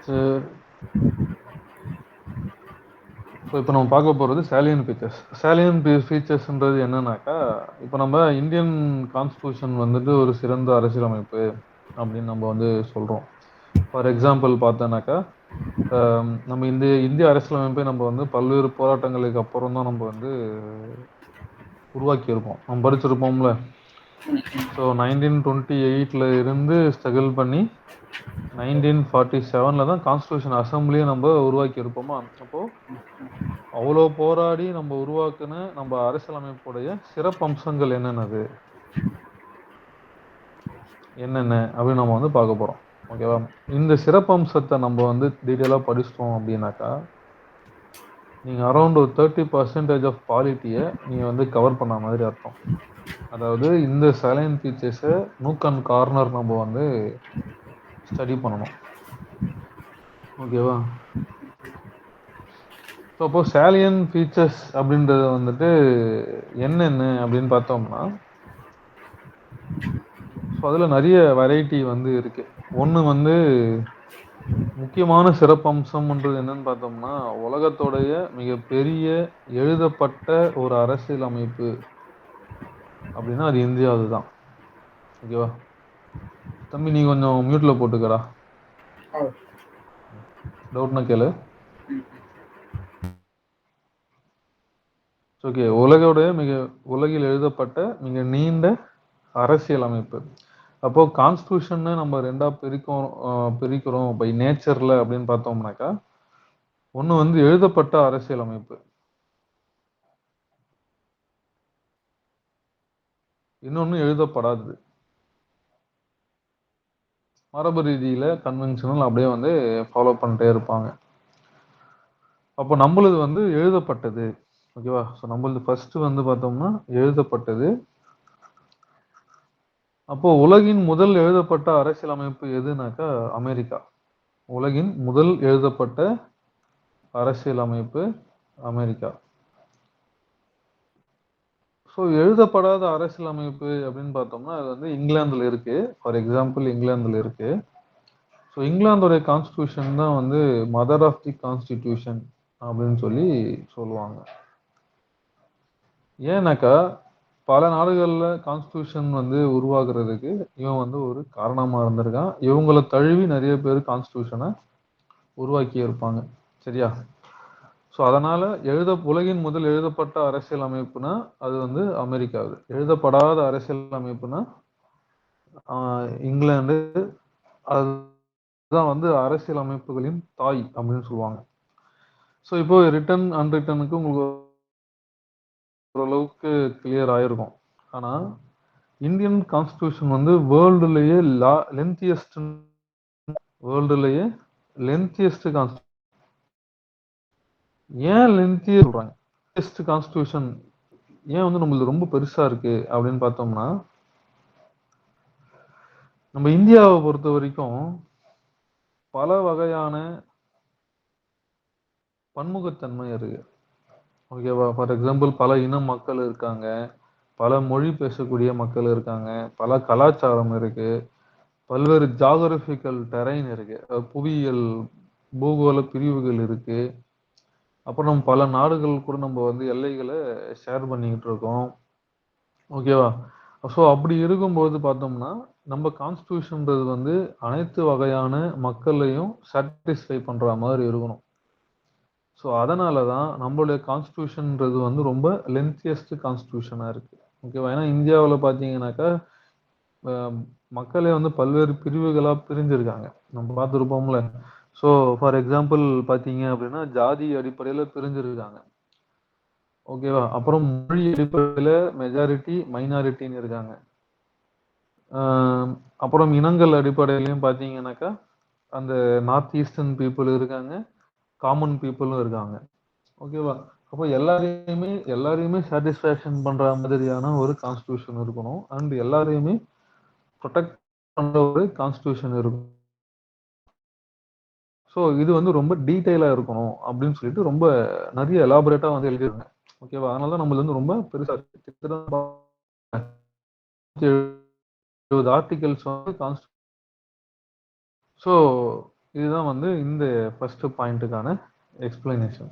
So இப்போ நம்ம பார்க்க போகிறது சேலியன் ஃபீச்சர்ஸ். சேலியன் ஃபீச்சர்ஸ்ன்றது என்னன்னாக்கா, இப்போ நம்ம இந்தியன் கான்ஸ்டியூஷன் வந்துட்டு ஒரு சிறந்த அரசியலமைப்பு அப்படின்னு நம்ம வந்து சொல்கிறோம். ஃபார் எக்ஸாம்பிள் பார்த்தோன்னாக்கா, நம்ம இந்திய அரசியலமைப்பை நம்ம வந்து பல்வேறு போராட்டங்களுக்கு அப்புறம் தான் நம்ம வந்து உருவாக்கியிருப்போம். நம்ம படிச்சிருப்போம்ல. ஸோ 1928ல இருந்து ஸ்ட்ரகிள் பண்ணி 1947ல தான் கான்ஸ்டியூஷன் அசம்பிளியை நம்ம உருவாக்கி இருப்போமா. அப்போ அவ்வளோ போராடி நம்ம உருவாக்குன நம்ம அரசியலமைப்புடைய சிறப்பம்சங்கள் என்னென்னது என்னென்ன அப்படின்னு நம்ம வந்து பார்க்க போறோம். ஓகேவா? இந்த சிறப்பம்சத்தை நம்ம வந்து டீட்டெயிலாக படிச்சிட்டோம் அப்படின்னாக்கா, நீங்க அரௌண்ட் ஒரு 30% ஆஃப் பாலிட்டியை நீங்க வந்து கவர் பண்ண மாதிரி அர்த்தம். அதாவது இந்த சைலண்ட் ஃபீச்சர்ஸை நூக் அண்ட் கார்னர் நம்ம வந்து ஸ்டடி பண்ணணும். ஓகேவா? ஸோ அப்போ சேலியன் ஃபீச்சர்ஸ் அப்படின்றது வந்துட்டு என்னென்ன அப்படின்னு பார்த்தோம்னா, ஸோ அதில் நிறைய வெரைட்டி வந்து இருக்கு. ஒன்று வந்து முக்கியமான சிறப்பம்சம்ன்றது என்னன்னு பார்த்தோம்னா, உலகத்தோடைய மிகப்பெரிய எழுதப்பட்ட ஒரு அரசியல் அமைப்பு அப்படின்னா அது இந்தியாவது தான். ஓகேவா? தம்பி நீ கொஞ்சம் மியூட்ல போட்டுக்கடா. டவுட்னா கேளு. ஓகே, உலகில் எழுதப்பட்ட மிக நீண்ட அரசியல் அமைப்பு. அப்போ கான்ஸ்டியூஷன் நம்ம ரெண்டா பிரிக்கிறோம் பை நேச்சர்ல அப்படின்னு பார்த்தோம்னாக்கா, ஒன்று வந்து எழுதப்பட்ட அரசியல் அமைப்பு, இன்னொன்று எழுதப்படாதது. மரபு ரீதியில கன்வென்ஷனல் அப்படியே வந்து ஃபாலோ பண்ணிட்டே இருப்பாங்க. அப்போ நம்மளது வந்து எழுதப்பட்டது. ஓகேவா? ஸோ நம்மளது ஃபர்ஸ்ட் வந்து பார்த்தோம்னா எழுதப்பட்டது. அப்போ உலகின் முதல் எழுதப்பட்ட அரசியல் அமைப்பு எதுனாக்கா அமெரிக்கா. உலகின் முதல் எழுதப்பட்ட அரசியல் அமைப்பு அமெரிக்கா. ஸோ எழுதப்படாத அரசியல் அமைப்பு அப்படின்னு பார்த்தோம்னா அது வந்து இங்கிலாந்துல இருக்கு. ஃபார் எக்ஸாம்பிள் இங்கிலாந்துல இருக்கு. ஸோ இங்கிலாந்தோடைய கான்ஸ்டியூஷன் தான் வந்து மதர் ஆஃப் தி கான்ஸ்டிடியூஷன் அப்படின்னு சொல்லி சொல்லுவாங்க. ஏன்னாக்கா பல நாடுகளில் கான்ஸ்டியூஷன் வந்து உருவாக்குறதுக்கு இவன் வந்து ஒரு காரணமாக இருந்திருக்கான். இவங்களை தழுவி நிறைய பேர் கான்ஸ்டியூஷனை உருவாக்கி இருப்பாங்க. சரியா? ஸோ அதனால உலகின் முதல் எழுதப்பட்ட அரசியல் அமைப்புனா அது வந்து அமெரிக்காவுது. எழுதப்படாத அரசியல் அமைப்புனா இங்கிலாந்து. அதுதான் வந்து அரசியல் அமைப்புகளின் தாய் அப்படின்னு சொல்லுவாங்க. ஸோ இப்போ ரிட்டன் அன்ரிட்டனுக்கு உங்களுக்கு ஓரளவுக்கு கிளியர் ஆயிருக்கும். ஆனா இந்தியன் கான்ஸ்டியூஷன் வந்து வேர்ல்டுலயே லென்த்தியஸ்ட் கான்ஸ்டியூஷன். ஏன் லென்த்திய சொல்றாங்க? லென்த்தியஸ்ட் கான்ஸ்டியூஷன் ஏன் வந்து நம்மளுக்கு ரொம்ப பெருசா இருக்கு அப்படின்னு பார்த்தோம்னா, நம்ம இந்தியாவை பொறுத்த வரைக்கும் பல வகையான பன்முகத்தன்மை இருக்கு. ஓகேவா? ஃபார் எக்ஸாம்பிள் பல இன மக்கள் இருக்காங்க, பல மொழி பேசக்கூடிய மக்கள் இருக்காங்க, பல கலாச்சாரம் இருக்கு, பல்வேறு ஜாகிரபிக்கல் டெரைன் இருக்கு, புவியியல் பூகோள பிரிவுகள் இருக்கு. அப்புறம் பல நாடுகள் கூட நம்ம வந்து எல்லைகளை ஷேர் பண்ணிக்கிட்டு இருக்கோம். ஓகேவா? ஸோ அப்படி இருக்கும்போது பார்த்தோம்னா நம்ம கான்ஸ்டியூஷன்றது வந்து அனைத்து வகையான மக்களையும் சாட்டிஸ்ஃபை பண்ற மாதிரி இருக்கணும். ஸோ அதனால தான் நம்மளுடைய கான்ஸ்டியூஷன்றது வந்து ரொம்ப லென்த்தியஸ்ட் கான்ஸ்டியூஷனாக இருக்கு. ஓகேவா? ஏன்னா இந்தியாவில் பார்த்தீங்கன்னாக்கா மக்களே வந்து பல்வேறு பிரிவுகளாக பிரிஞ்சிருக்காங்க. நம்ம பார்த்துருப்போம்ல. ஸோ ஃபார் எக்ஸாம்பிள் பார்த்தீங்க அப்படின்னா ஜாதி அடிப்படையில் பிரிஞ்சிருக்காங்க. ஓகேவா? அப்புறம் மொழி அடிப்படையில் மெஜாரிட்டி மைனாரிட்டின்னு இருக்காங்க. அப்புறம் இனங்கள் அடிப்படையிலையும் பார்த்தீங்கன்னாக்கா அந்த நார்த் ஈஸ்டர்ன் பீப்புள் இருக்காங்க, காமன் பீப்புளும் இருக்காங்க. ஓகேவா? அப்போ எல்லாரையுமே சாட்டிஸ்ஃபேக்ஷன் பண்ற மாதிரியான ஒரு கான்ஸ்டியூஷன் இருக்கணும். அண்ட் எல்லாரையுமே ப்ரொடெக்ட் பண்ற ஒரு கான்ஸ்டியூஷன் இருக்கும். ஸோ இது வந்து ரொம்ப டீட்டெயிலா இருக்கணும் அப்படின்னு சொல்லிட்டு ரொம்ப நிறைய எலாபரேட்டா வந்து எழுதிருக்காங்க. ஓகேவா? அதனால தான் நம்மளது வந்து ரொம்ப பெருசா இருக்கு. கிட்டத்தட்ட 70 ஆர்டிகல்ஸ் வந்து ஸோ இதுதான் வந்து இந்த ஃபர்ஸ்ட் பாயிண்ட்டுக்கான எக்ஸ்பிளனேஷன்.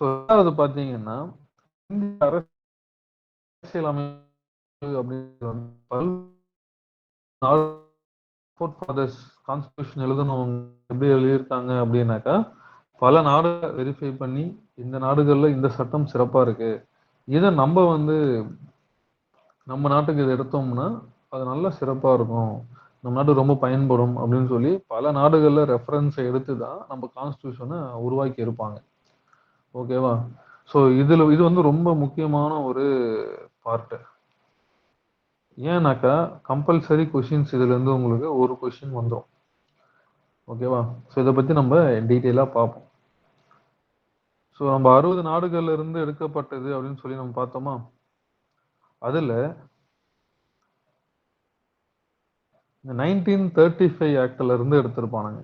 ஸோ 2வது பார்த்தீங்கன்னா, இந்திய அரசியல் அமைப்பு அப்படிங்கிறது வந்து பல்வேறு ஃபோர்த் ஃபாதர்ஸ் கான்ஸ்டிடியூஷன் எழுதுனவங்க எப்படி எழுதியிருக்காங்க அப்படின்னாக்கா, பல நாடுகளை வெரிஃபை பண்ணி, இந்த நாடுகள்ல இந்த சட்டம் சிறப்பா இருக்கு. இத நம்ப வந்து நம்ம நாட்டுக்கு இத எடுத்தோம்னா, அது நல்லா சிறப்பா இருக்கும். நம்ம நாட்டுக்கு ரொம்ப பயன்படும் அப்படின்னு சொல்லி, பல நாடுகள்ல ரெஃபரன்ஸ எடுத்து தான் நம்ம கான்ஸ்டிடியூஷன உருவாக்கி இருப்பாங்க. ஓகேவா? ஸோ இது வந்து ரொம்ப முக்கியமான ஒரு பார்ட். ஏன்னாக்கா, கம்பல்சரி கொஸ்டின்ஸ் இதுலருந்து உங்களுக்கு ஒரு கொஸ்டின் வந்துரும். ஓகேவா? ஸோ இத பத்தி நம்ம டீட்டெயிலா பார்ப்போம். ஸோ நம்ம 60 நாடுகள்ல இருந்து எடுக்கப்பட்டது அப்படின்னு சொல்லி நம்ம பார்த்தோமா? அதுல இந்த 1935 ஆக்ட்ல இருந்து எடுத்திருப்பானுங்க.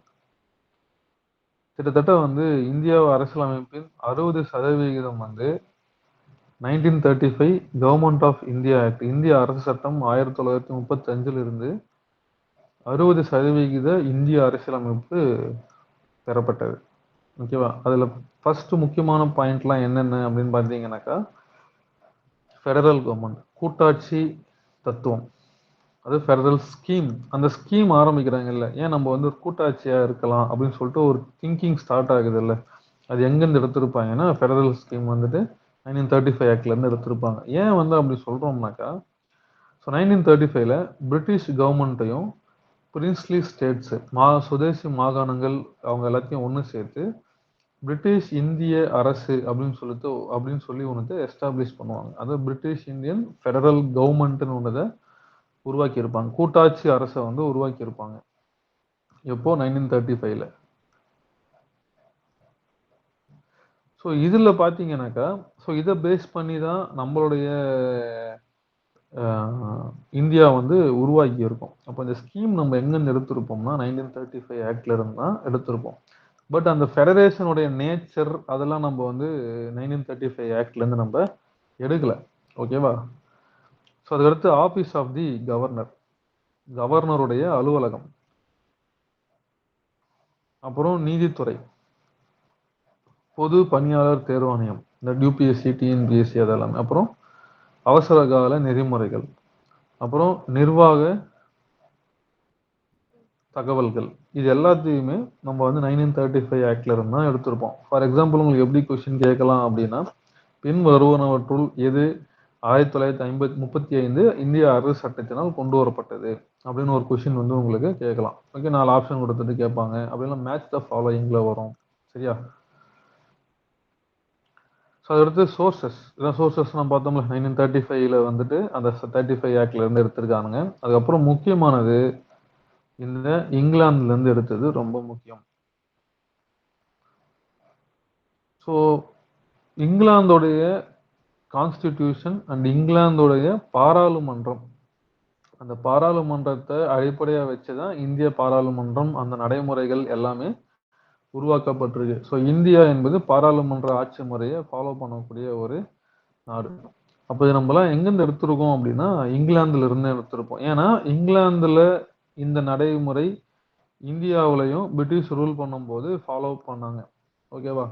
கிட்டத்தட்ட வந்து இந்தியா அரசியலமைப்பின் 60% வந்து 1935 கவர்ன்மென்ட் ஆஃப் இந்தியா ஆக்ட் இந்திய அரசு சட்டம் 1935 இருந்து 60% இந்திய அரசியலமைப்பு பெறப்பட்டது. ஓகேவா? அதுல ஃபர்ஸ்ட் முக்கியமான பாயிண்ட்லாம் என்னென்ன அப்படின்னு பார்த்தீங்கன்னாக்கா, ஃபெடரல் கவர்ன்மென்ட் கூட்டாட்சி தத்துவம். அது ஃபெடரல் ஸ்கீம். அந்த ஸ்கீம் ஆரம்பிக்கிறாங்கல்ல. ஏன் நம்ம வந்து ஒரு கூட்டாட்சியா இருக்கலாம் அப்படின்னு சொல்லிட்டு ஒரு திங்கிங் ஸ்டார்ட் ஆகுதுல்ல. அது எங்கேருந்து எடுத்திருப்பாங்கன்னா, ஃபெடரல் ஸ்கீம் வந்துட்டு 1935 ஆக்ட்ல இருந்து எடுத்திருப்பாங்க. ஏன் வந்து அப்படி சொல்றோம்னாக்கா, ஸோ 1935ல பிரிட்டிஷ் கவர்மெண்ட்டையும், பிரின்ஸ்லி ஸ்டேட்ஸ் சுதேசி மாகாணங்கள் அவங்க எல்லாத்தையும் ஒண்ணு சேர்த்து, பிரிட்டிஷ் இந்திய அரசு அப்படின்னு சொல்லி ஒண்ணு எஸ்டாப்ளிஷ் பண்ணுவாங்க. அது பிரிட்டிஷ் இந்தியன் ஃபெடரல் கவர்மெண்ட்ன்னு ஒண்ணத உருவாக்கி இருப்பாங்க. கூட்டாட்சி அரச வந்து உருவாக்கி இருப்பாங்க. எப்போ 1935ல. ஸோ இதுல பார்த்தீங்கன்னாக்கா, ஸோ இத பேஸ் பண்ணி தான் நம்மளுடைய அ இந்தியா வந்து உருவாகி இருக்கும். அப்ப இந்த ஸ்கீம் நம்ம எங்கருந்து எடுத்திருப்போம்னா, 1935 ஆக்ட்ல இருந்து தான் எடுத்திருப்போம். பட் அந்த ஃபெடரேஷனுடைய நேச்சர் அதெல்லாம் நம்ம வந்து 1935 ஆக்ட்ல இருந்து நம்ம எடுக்கல. ஓகேவா? ஸோ அதுக்கடுத்து ஆஃபீஸ் ஆஃப் தி கவர்னர். கவர்னருடைய அலுவலகம். அப்புறம் நீதித்துறை. பொது பணியாளர் தேர்வாணையம். இந்த யுபிஎஸ்சி, டிஎன்பிஎஸ்சி அதெல்லாமே. அப்புறம் அவசர கால நெறிமுறைகள். அப்புறம் நிர்வாக தகவல்கள். இது எல்லாத்தையுமே நம்ம வந்து 1935 ஆக்ட்ல இருந்து தான் எடுத்திருப்போம். ஃபார் எக்ஸாம்பிள் உங்களுக்கு எப்படி கொஸ்டின் கேட்கலாம் அப்படின்னா, பின் வருவனவற்றுள் எது 1935 இந்திய அரசு சட்டத்தினால் கொண்டு வரப்பட்டது? அப்படின்னு ஒரு கொஸ்டின் வந்து உங்களுக்கு கேட்கலாம். ஓகே 4 ஆப்ஷன் குடுத்துட்டு கேட்பாங்க. அப்படின்னா மேட்ச் த ஃபாலோயிங்ல வரும். சரியா? ஸோ அதடுத்து சோர்சஸ். இதான் சோர்சஸ் நம்ம பார்த்தோம்ல 1935ல வந்துட்டு அந்த 35 ஆக்ட்ல இருந்து எடுத்திருக்கானுங்க. அதுக்கப்புறம் முக்கியமானது இந்த இங்கிலாந்துல இருந்து எடுத்தது ரொம்ப முக்கியம். ஸோ இங்கிலாந்தோடைய கான்ஸ்டிடியூஷன் அண்ட் இங்கிலாந்தோடைய பாராளுமன்றம். அந்த பாராளுமன்றத்த அடிப்படையா வச்சு தான் இந்திய பாராளுமன்றம் அந்த நடைமுறைகள் எல்லாமே உருவாக்கப்பட்டிருக்கு. ஸோ இந்தியா என்பது பாராளுமன்ற ஆட்சி முறைய ஃபாலோ பண்ணக்கூடிய ஒரு நாடு. அப்ப இது நம்மலாம் எங்கேருந்து எடுத்திருக்கோம் அப்படின்னா, இங்கிலாந்துல இருந்து எடுத்திருப்போம். ஏன்னா, இங்கிலாந்துல இந்த நடைமுறை இந்தியாவுலயும் பிரிட்டிஷ் ரூல் பண்ணும்போது ஃபாலோ பண்ணாங்க. ஓகேவா?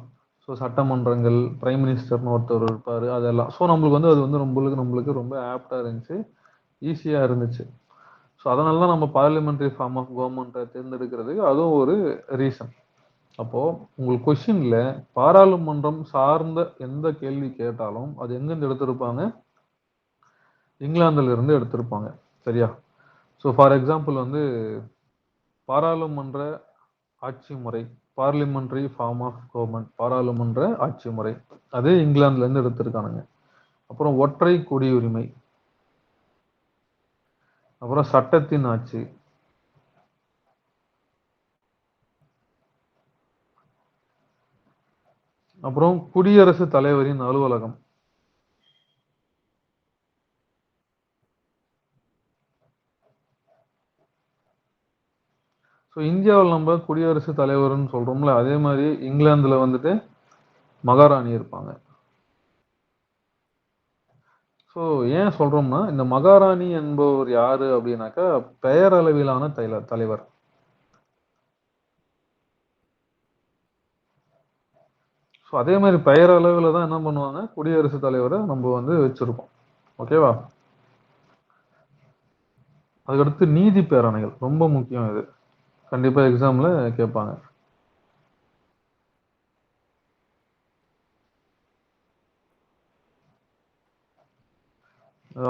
ஸோ சட்டமன்றங்கள், பிரைம் மினிஸ்டர்ன்னு ஒருத்தர் இருப்பாரு. அதெல்லாம். ஸோ நம்மளுக்கு வந்து அது வந்து நம்மளுக்கு ரொம்ப ஆப்ட்டா இருந்துச்சு. ஈஸியா இருந்துச்சு. ஸோ அதனால தான் நம்ம பார்லிமென்டரி ஃபார்ம் ஆஃப் கவர்ன்மெண்ட்ட தேர்ந்தெடுக்கிறதுக்கு அதுவும் ஒரு ரீசன். அப்போ உங்களுக்கு கொஸ்டின்ல பாராளுமன்றம் சார்ந்த எந்த கேள்வி கேட்டாலும், அது எங்கேருந்து எடுத்திருப்பாங்க? இங்கிலாந்துல இருந்து எடுத்திருப்பாங்க. சரியா? ஸோ ஃபார் எக்ஸாம்பிள் வந்து பாராளுமன்ற ஆட்சி முறை, பார்லிமென்டரி ஃபார்ம் ஆஃப் கவர்ன்மென்ட் பாராளுமன்ற ஆட்சி முறை. அது இங்கிலாந்துல இருந்து எடுத்திருக்கானுங்க. அப்புறம் ஒற்றை குடியுரிமை. அப்புறம் சட்டத்தின் ஆட்சி. அப்புறம் குடியரசுத் தலைவரின் அலுவலகம். ஸோ இந்தியாவுல நம்ம குடியரசுத் தலைவர்ன்னு சொல்றோம்ல, அதே மாரி இங்கிலாந்துல வந்துட்டு மகாராணி இருப்பாங்க. ஸோ ஏன் சொல்றோம்னா, இந்த மகாராணி என்பவர் யாரு அப்படின்னாக்கா, பெயரளவிலான தலைவர். ஸோ அதே மாதிரி பெயர் அளவில் தான் என்ன பண்ணுவாங்க, குடியரசுத் தலைவரை நம்ம வந்து வச்சிருக்கோம். ஓகேவா? அதுக்கடுத்து நீதி பேராணைகள் ரொம்ப முக்கியம். இது கண்டிப்பா எக்ஸாம்ல கேட்பாங்க.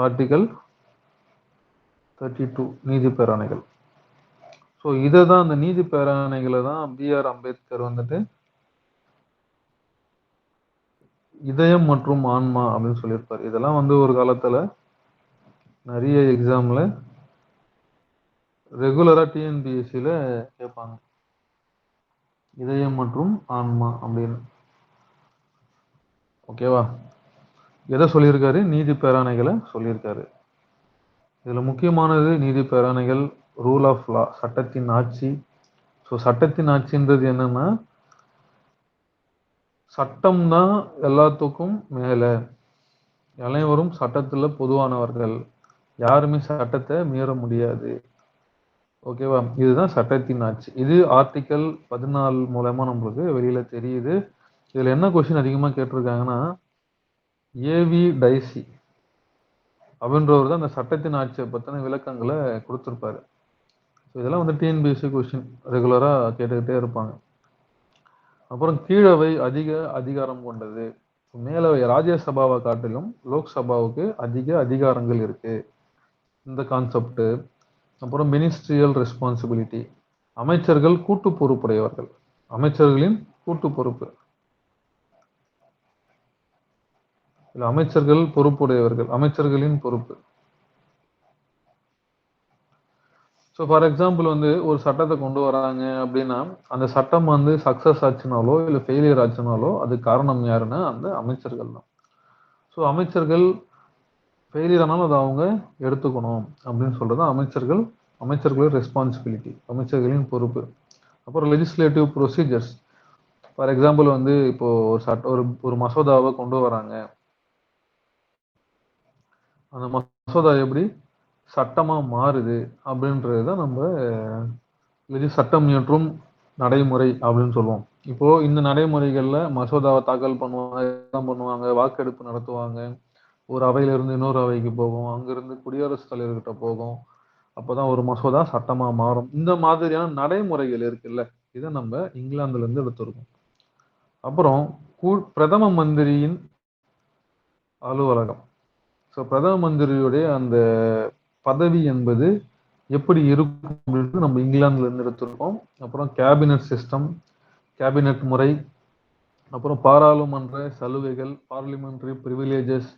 ஆர்டிகல் 32 நீதி பேராணைகள். ஸோ இதை தான், அந்த நீதி பேராணைகளை தான் B.R. அம்பேத்கர் வந்துட்டு இதயம் மற்றும் ஆன்மா அப்படின்னு சொல்லியிருப்பாரு. இதெல்லாம் வந்து ஒரு காலத்துல நிறைய எக்ஸாம்ல ரெகுலரா டிஎன்பிஎஸ்சில கேட்பாங்க, இதயம் மற்றும் ஆன்மா அப்படின்னு. ஓகேவா? எதை சொல்லியிருக்காரு? நீதி பேராணைகளை சொல்லியிருக்காரு. இதுல முக்கியமானது நீதி பேராணைகள், ரூல் ஆஃப் லா, சட்டத்தின் ஆட்சி. ஸோ சட்டத்தின் ஆட்சின்றது என்னன்னா, சட்டம் தான் எல்லாத்துக்கும் மேல, அனைவரும் சட்டத்துல பொதுவானவர்கள், யாருமே சட்டத்தை மீற முடியாது. ஓகேவா? இதுதான் சட்டத்தின் ஆட்சி. இது ஆர்டிகல் 14 மூலமா நம்மளுக்கு வெளியில தெரியுது. இதுல என்ன கொஸ்டின் அதிகமா கேட்டிருக்காங்கன்னா, ஏவி டைசி அப்படின்றவர் தான் அந்த சட்டத்தின் ஆட்சியை பத்தின விளக்கங்களை கொடுத்திருப்பாரு. இதெல்லாம் வந்து டிஎன்பிஎஸ்சி கொஸ்டின் ரெகுலரா கேட்டுக்கிட்டே இருப்பாங்க. அப்புறம் கீழவை அதிக அதிகாரம் கொண்டது. மேலவை ராஜ்யசபாவை காட்டிலும் லோக்சபாவுக்கு அதிக அதிகாரங்கள் இருக்கு, இந்த கான்செப்ட். அப்புறம் மினிஸ்ட்ரியல் ரெஸ்பான்சிபிலிட்டி, அமைச்சர்கள் கூட்டு பொறுப்புடையவர்கள், அமைச்சர்களின் கூட்டு பொறுப்பு, இல்ல அமைச்சர்கள் பொறுப்புடையவர்கள், அமைச்சர்களின் பொறுப்பு. ஸோ ஃபார் எக்ஸாம்பிள் வந்து ஒரு சட்டத்தை கொண்டு வராங்க அப்படின்னா, அந்த சட்டம் வந்து சக்சஸ் ஆச்சுனாலோ இல்லை ஃபெயிலியர் ஆச்சுனாலோ அது காரணம் யாருன்னா அந்த அமைச்சர்கள் தான். ஸோ அமைச்சர்கள் ஃபெயிலியர் ஆனாலும் அதை அவங்க எடுத்துக்கணும் அப்படின்னு சொல்றது அமைச்சர்கள், அமைச்சர்களின் ரெஸ்பான்சிபிலிட்டி, அமைச்சர்களின் பொறுப்பு. அப்புறம் லெஜிஸ்லேட்டிவ் ப்ரொசீஜர்ஸ். ஃபார் எக்ஸாம்பிள் வந்து இப்போ ஒரு மசோதாவை கொண்டு வராங்க, அந்த மசோதா எப்படி சட்டமா மாறுது அப்படின்றது தான் நம்ம சட்டம் இயற்றும் நடைமுறை அப்படின்னு சொல்லுவோம். இப்போ இந்த நடைமுறைகள்ல மசோதாவை தாக்கல் பண்ணுவாங்க, வாக்கெடுப்பு நடத்துவாங்க, ஒரு அவையில இருந்து இன்னொரு அவைக்கு போகும், அங்கிருந்து குடியரசுத் தலைவர்கிட்ட போகும், அப்பதான் ஒரு மசோதா சட்டமா மாறும். இந்த மாதிரியான நடைமுறைகள் இருக்குல்ல, இதை நம்ம இங்கிலாந்துல இருந்து எடுத்திருக்கோம். அப்புறம் பிரதம மந்திரியின் அலுவலகம். ஸோ பிரதம மந்திரியுடைய அந்த பதவி என்பது எப்படி இருக்கும் அப்படின்னு நம்ம இங்கிலாந்துல இருந்து எடுத்திருக்கோம். அப்புறம் கேபினட் சிஸ்டம், கேபினட் முறை, அப்புறம் பாராளுமன்ற சலுகைகள், பார்லிமெண்டரி ப்ரிவிலேஜஸ்,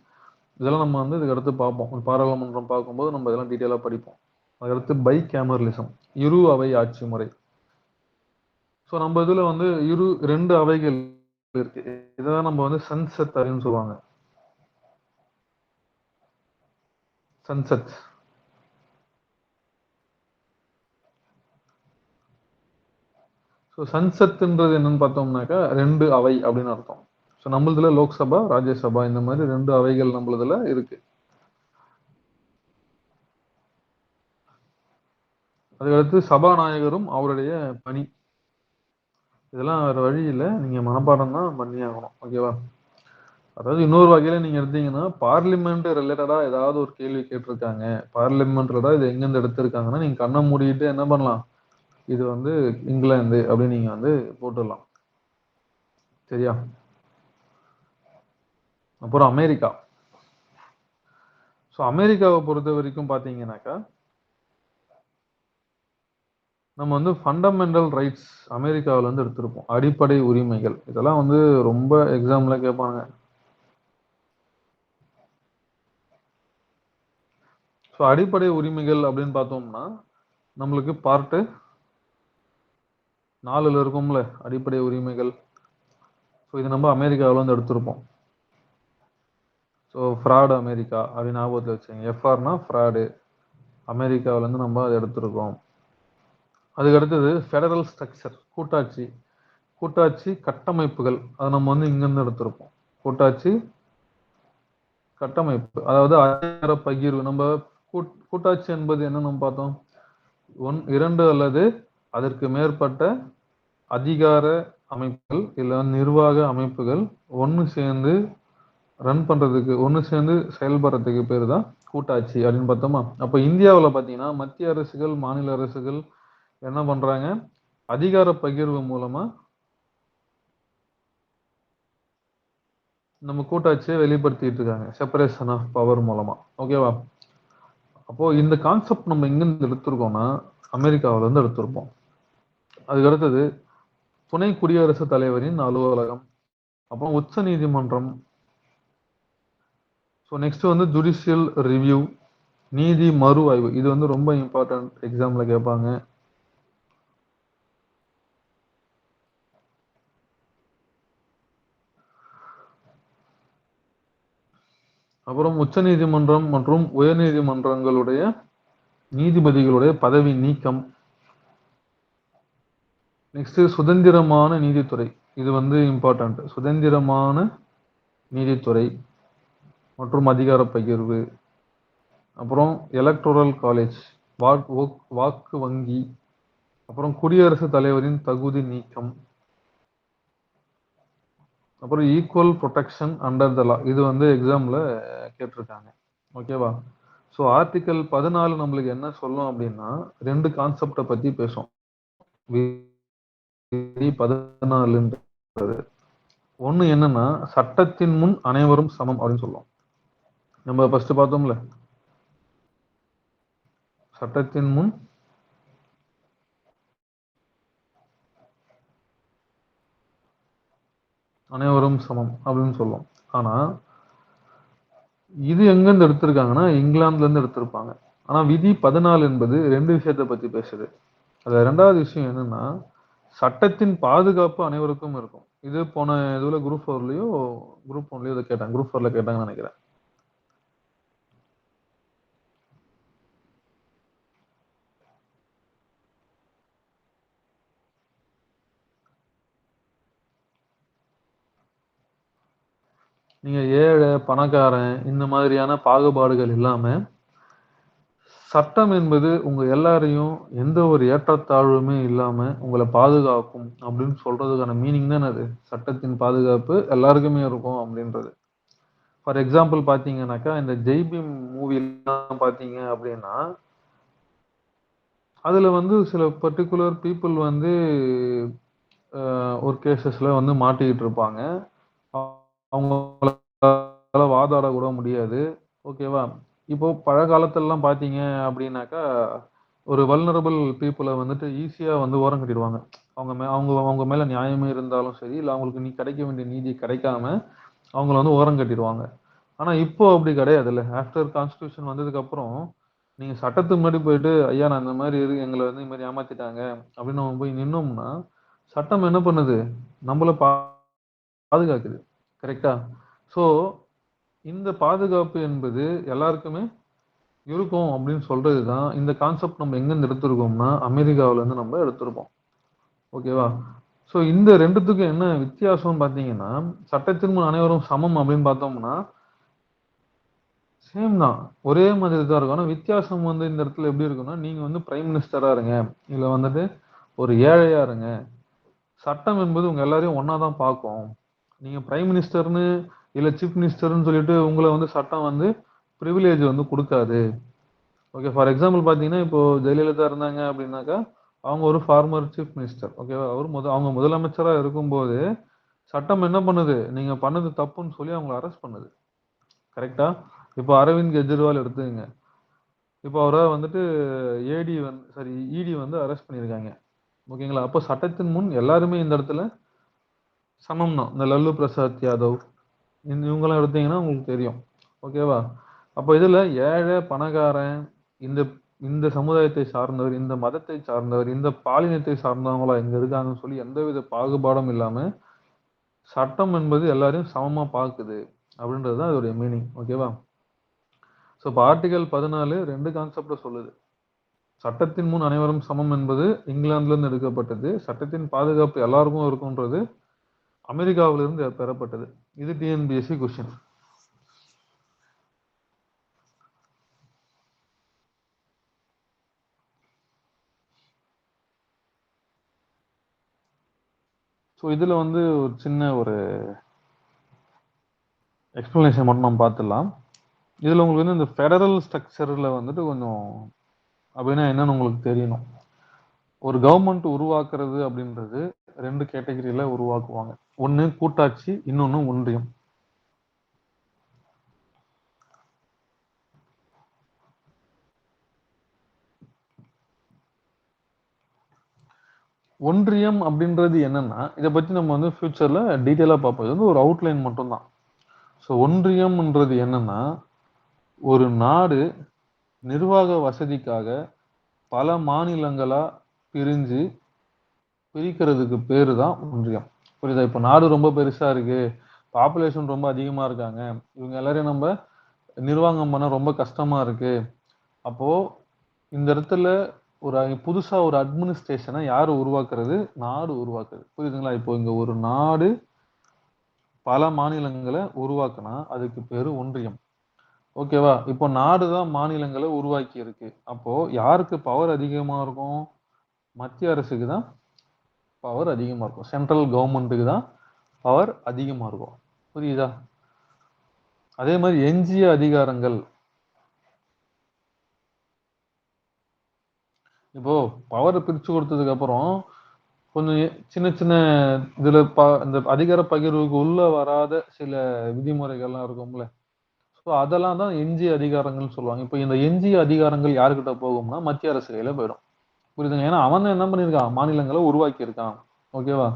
இதெல்லாம் நம்ம வந்து இதுக்கு அடுத்து பார்ப்போம். பாராளுமன்றம் பார்க்கும்போது நம்ம இதெல்லாம் டீட்டெயிலாக படிப்போம். அதுக்கடுத்து பை கேமரலிசம், இரு அவை ஆட்சி முறை. ஸோ நம்ம இதுல வந்து ரெண்டு அவைகள் இருக்கு. இதான் நம்ம வந்து சன்சத் அப்படின்னு சொல்லுவாங்க. சன்சத். ஸோ சன்சத்துன்றது என்னன்னு பார்த்தோம்னாக்கா ரெண்டு அவை அப்படின்னு அர்த்தம். ஸோ நம்மளதுல லோக்சபா, ராஜ்யசபா, இந்த மாதிரி ரெண்டு அவைகள் நம்மளதுல இருக்கு. அதுக்கடுத்து சபாநாயகரும் அவருடைய பணி. இதெல்லாம் வேற வழி இல்லை, நீங்க மனப்பாடம் தான் பண்ணி ஆகணும். ஓகேவா? அதாவது இன்னொரு வகையில நீங்க எடுத்தீங்கன்னா, பார்லிமெண்ட் ரிலேட்டடா ஏதாவது ஒரு கேள்வி கேட்டிருக்காங்க, பார்லிமெண்ட் ரிலேட்டடா இது எங்கிருந்து எடுத்திருக்காங்கன்னா, நீங்க கண்ணை மூடிட்டு என்ன பண்ணலாம், இது வந்து இங்கிலாந்து அப்படின்னு நீங்க வந்து போட்டுடலாம். சரியா? அப்புறம் அமெரிக்கா. ஸோ அமெரிக்காவை பொறுத்த வரைக்கும் பார்த்தீங்கன்னாக்கா, நம்ம வந்து ஃபண்டமெண்டல் ரைட்ஸ் அமெரிக்காவில இருந்து எடுத்திருப்போம். அடிப்படை உரிமைகள். இதெல்லாம் வந்து ரொம்ப எக்ஸாம்ல கேட்பாங்க. ஸோ அடிப்படை உரிமைகள் அப்படின்னு பார்த்தோம்னா, நம்மளுக்கு பார்ட்டு 4ல இருக்கும்ல அடிப்படை உரிமைகள். ஸோ இது நம்ம அமெரிக்காவில இருந்து எடுத்திருப்போம். ஸோ ஃப்ராடு அமெரிக்கா அப்படின்னு ஞாபகத்தில் வச்சுங்க. எஃப்ஆர்னா ஃப்ராடு, அமெரிக்காவில இருந்து நம்ம அதை எடுத்திருக்கோம். அதுக்கு அடுத்தது ஃபெடரல் ஸ்ட்ரக்சர், கூட்டாட்சி, கூட்டாட்சி கட்டமைப்புகள், அதை நம்ம வந்து இங்கிருந்து எடுத்திருப்போம். கூட்டாட்சி கட்டமைப்பு, அதாவது அதிகார பகிர்வு. நம்ம கூட்டாட்சி என்பது என்ன நம்ம பார்த்தோம், 2 அல்லது அதற்கு மேற்பட்ட அதிகார அமைப்புகள் இல்ல நிர்வாக அமைப்புகள் ஒண்ணு சேர்ந்து ஒண்ணு சேர்ந்து செயல்படுறதுக்கு பேரு தான் கூட்டாட்சி அப்படின்னு பார்த்தோமா? அப்ப இந்தியாவுல பார்த்தீங்கன்னா, மத்திய அரசுகள், மாநில அரசுகள் என்ன பண்றாங்க? அதிகார பகிர்வு மூலமா நம்ம கூட்டாட்சிய வெளிப்படுத்திட்டு இருக்காங்க. செப்பரேஷன் ஆஃப் பவர் மூலமா. ஓகேவா? அப்போ இந்த கான்செப்ட் நம்ம எங்கிருந்து எடுத்திருக்கோம்னா, அமெரிக்காவுல இருந்து எடுத்திருப்போம். அதுக்கு அடுத்தது துணை குடியரசுத் தலைவரின் அலுவலகம். அப்புறம் உச்ச நீதிமன்றம். ஸோ நெக்ஸ்ட் வந்து ஜுடிஷியல் ரிவ்யூ. நீதி மறு ஆய்வு. இது வந்து ரொம்ப இம்பார்ட்டன்ட். எக்ஸாம்ல கேட்பாங்க. அப்புறம் உச்சநீதிமன்றம் மற்றும் உயர்நீதிமன்றங்களுடைய நீதிபதிகளுடைய பதவி நீக்கம். நெக்ஸ்ட் சுதந்திரமான நீதித்துறை. இது வந்து இம்பார்ட்டன்ட். சுதந்திரமான நீதித்துறை மற்றும் அதிகார பகிர்வு. அப்புறம் எலக்டோரல் காலேஜ். வாக்கு வங்கி. அப்புறம் குடியரசுத் தலைவரின் தகுதி நீக்கம். அப்புறம் ஈக்குவல் ப்ரொடெக்ஷன் அண்டர் த லா. இது வந்து எக்ஸாம்ல கேட்டிருக்காங்க. ஓகேவா? ஸோ ஆர்டிகல் 14 நம்மளுக்கு என்ன சொல்லும் அப்படின்னா, 2 கான்செப்ட பத்தி பேசும். விதி 14ன்றது. ஒண்ணு என்னன்னா, சட்டத்தின் முன் அனைவரும் சமம் அப்படின்னு சொல்லும். நம்ம ஃபர்ஸ்ட் பார்த்தோம்ல. சட்டத்தின் முன் அனைவரும் சமம் அப்படின்னு சொல்லும். ஆனா இது எங்கிருந்து எடுத்திருக்காங்கன்னா, இங்கிலாந்துல இருந்து எடுத்திருப்பாங்க. ஆனா விதி 14 என்பது 2 விஷயத்த பத்தி பேசுது. அதுல 2வது விஷயம் என்னன்னா, சட்டத்தின் பாதுகாப்பு அனைவருக்கும் இருக்கும். இது போன இதுல குரூப் 4லயோ, குரூப் 1லயோ இத கேட்டாங்க. குரூப் 4ல கேட்டாங்கன்னு நெனைக்கிறேன். நீங்க ஏழை, பணக்காரன் இந்த மாதிரியான பாகுபாடுகள் இல்லாம, சட்டம் என்பது உங்க எல்லாரையும் எந்த ஒரு ஏற்றத்தாழ்வுமே இல்லாம உங்கள பாதுகாக்கும் அப்படின்னு சொல்றதுக்கான மீனிங் தானே அது. சட்டத்தின் பாதுகாப்பு எல்லாருக்குமே இருக்கும் அப்படின்றது. ஃபார் எக்ஸாம்பிள் பார்த்தீங்கன்னாக்கா, இந்த ஜெய் பீம் மூவிலாம் பார்த்தீங்க அப்படின்னா, அதுல வந்து சில பர்ட்டிகுலர் பீப்பிள் வந்து ஒரு கேஸஸ்ல வந்து மாட்டிக்கிட்டு இருப்பாங்க. அவங்களால வாதாட கூட முடியாது. ஓகேவா? இப்போ பழங்காலத்துலலாம் பார்த்தீங்க அப்படின்னாக்கா, ஒரு வல்னரபிள் பீப்பிள வந்துட்டு ஈஸியா வந்து ஓரம் கட்டிடுவாங்க. அவங்க மேல நியாயமே இருந்தாலும் சரி, இல்ல அவங்களுக்கு கிடைக்க வேண்டிய நீதி கிடைக்காம, அவங்கள வந்து ஓரம் கட்டிடுவாங்க. ஆனா இப்போ அப்படி கிடையாதுல்ல. ஆஃப்டர் கான்ஸ்டிடியூஷன் வந்ததுக்கப்புறம், நீங்க சட்டத்துக்கு முன்னாடி போயிட்டு, "ஐயா நான் இந்த மாரி எங்கள வந்து இந்த மாரி ஏமாத்திட்டாங்க" அப்படின்னு நம்ம போய் நின்னோம்னா, சட்டம் என்ன பண்ணுது? நம்மள பாதுகாக்குது. கரெக்ட்டா? ஸோ, இந்த பாதுகாப்பு என்பது எல்லாருக்குமே இருக்கும் அப்படின்னு சொல்றது தான், இந்த கான்செப்ட் நம்ம எங்கருந்து எடுத்திருக்கோம்னா, அமெரிக்காவுலருந்து நம்ம எடுத்திருப்போம். ஓகேவா? ஸோ இந்த 2த்துக்கும் என்ன வித்தியாசம்னு பார்த்தீங்கன்னா, சட்டத்தின் முன் அனைவரும் சமம் அப்படின்னு பார்த்தோம்னா, சேம் தான். ஒரே மாதிரி தான் இருக்கும். ஆனா வித்தியாசம் வந்து இந்த இடத்துல எப்படி இருக்கும்னா, நீங்க வந்து பிரைம் மினிஸ்டரா இருங்க. இல்ல வந்துட்டு ஒரு ஏழையா இருங்க. சட்டம் என்பது உங்க எல்லாரையும் ஒண்ணா தான் பார்க்கும். நீங்க பிரைம் மினிஸ்டர்ன்னு, இல்ல சீஃப் மினிஸ்டர்ன்னு சொல்லிட்டு உங்கள வந்து சட்டம் வந்து பிரிவிலேஜ் வந்து குடுக்காது. ஓகே. ஃபார் எக்ஸாம்பிள் பார்த்தீங்கன்னா, இப்போ ஜெயலலிதா இருந்தாங்க அப்படின்னாக்கா, அவங்க ஒரு ஃபார்மர் சீஃப் மினிஸ்டர். ஓகேவா? அவங்க முதலமைச்சரா இருக்கும்போது, சட்டம் என்ன பண்ணுது? நீங்க பண்ணது தப்புன்னு சொல்லி அவங்கள அரெஸ்ட் பண்ணுது. கரெக்ட்டா? இப்போ அரவிந்த் கெஜ்ரிவால் எடுத்துக்கங்க. இப்போ அவர வந்துட்டு இடி வந்து அரெஸ்ட் பண்ணியிருக்காங்க. ஓகேங்களா? அப்போ சட்டத்தின் முன் எல்லாருமே இந்த இடத்துல சமம் தான். இந்த லல்லு பிரசாத் யாதவ் இவங்கலாம் எடுத்தீங்கன்னா உங்களுக்கு தெரியும். ஓகேவா? அப்போ இதுல ஏழை, பணக்காரன், இந்த இந்த சமுதாயத்தை சார்ந்தவர், இந்த மதத்தை சார்ந்தவர், இந்த பாலினத்தை சார்ந்தவங்களா இங்க இருக்காங்கன்னு சொல்லி எந்தவித பாகுபாடும் இல்லாம, சட்டம் என்பது எல்லாரையும் சமமா பாக்குது. அப்படின்றது தான் அதோடைய மீனிங். ஓகேவா? ஸோ இப்ப ஆர்டிகல் 14 2 கான்செப்ட்ட சொல்லுது. சட்டத்தின் முன் அனைவரும் சமம் என்பது இங்கிலாந்துல இருந்து எடுக்கப்பட்டது. சட்டத்தின் பாதுகாப்பு எல்லாருக்கும் இருக்கும்ன்றது அமெரிக்காவிலிருந்து பெறப்பட்டது. இது டிஎன்பிஎஸ்சி கொஸ்டின். ஸோ ஸோ இதில் வந்து ஒரு சின்ன ஒரு எக்ஸ்ப்ளனேஷன் மட்டும் நம்ம பார்த்துடலாம். இதில் உங்களுக்கு வந்து இந்த ஃபெடரல் ஸ்ட்ரக்சரில் வந்துட்டு கொஞ்சம் அப்படின்னா என்னன்னு உங்களுக்கு தெரியணும். ஒரு கவர்மெண்ட் உருவாக்குறது அப்படின்றது 2 கேட்டகரியில உருவாக்குவாங்க. ஒண்ணு கூட்டாட்சி, இன்னொன்னு ஒன்றியம். ஒன்றியம் அப்படின்றது என்னன்னா, இத பத்தி நம்ம வந்து ஃபியூச்சர்ல டீட்டெயிலா பார்ப்போம். இது வந்து ஒரு அவுட்லைன் மட்டும் தான். ஸோ ஒன்றியம்ன்றது என்னன்னா, ஒரு நாடு நிர்வாக வசதிக்காக பல மாநிலங்களா பிரிஞ்சு பிரிக்கிறதுக்கு பேரு தான் ஒன்றியம். புரியுதா? இப்ப நாடு ரொம்ப பெருசா இருக்கு. பாப்புலேஷன் ரொம்ப அதிகமா இருக்காங்க. இவங்க எல்லாரையும் நம்ம நிர்வாகம் பண்ண ரொம்ப கஷ்டமா இருக்கு. அப்போ இந்த இடத்துல ஒரு புதுசா ஒரு அட்மினிஸ்ட்ரேஷனை யாரு உருவாக்குறது? நாடு உருவாக்குது. புரியுதுங்களா? இப்போ இங்க ஒரு நாடு பல மாநிலங்கள உருவாக்குனா, அதுக்கு பேரு ஒன்றியம். ஓகேவா? இப்போ நாடு தான் மாநிலங்கள உருவாக்கி இருக்கு. அப்போ யாருக்கு பவர் அதிகமா இருக்கும்? மத்திய அரசுக்கு தான் பவர் அதிகமா இருக்கும். சென்ட்ரல் கவர்மெண்ட்டுக்கு தான் பவர் அதிகமா இருக்கும். புரியுதா? அதே மாரி எஞ்சிய அதிகாரங்கள் இப்போ பவர் பிரிச்சு குடுத்ததுக்கு அப்புறம், கொஞ்சம் சின்ன சின்ன இதுல இந்த அதிகார பகிர்வுக்கு உள்ள வராத சில விதிமுறைகள்லாம் இருக்கும்ல. ஸோ அதெல்லாம் தான் எஞ்சிய அதிகாரங்கள்னு சொல்லுவாங்க. இப்ப இந்த எஞ்சிய அதிகாரங்கள் யார்கிட்ட போகும்னா, மத்திய அரசு கையில போயிடும். புரியுதுங்க? ஏன்னா அவன் தான் என்ன பண்ணியிருக்கான்? மாநிலங்கள உருவாக்கி இருக்கான். ஓகேவா?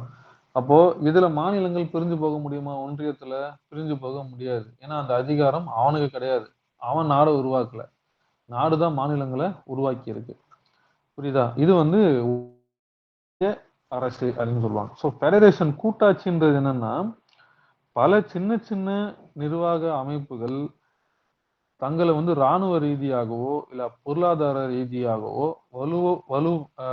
அப்போ இதுல மாநிலங்கள் பிரிஞ்சு போக முடியுமா? ஒன்றியத்துல பிரிஞ்சு போக முடியாது. ஏன்னா அந்த அதிகாரம் அவனுக்கு கிடையாது. அவன் நாட உருவாக்கல. நாடு தான் மாநிலங்கள உருவாக்கி இருக்கு. புரியுதா? இது வந்து அரசு அப்படின்னு சொல்லுவாங்க. ஸோ ஃபெடரேஷன் கூட்டாட்சின்றது என்னன்னா, பல சின்ன சின்ன நிர்வாக அமைப்புகள் தங்கள வந்து ராணுவ ரீதியாகவோ, இல்ல பொருளாதார ரீதியாகவோ வலு வலு அ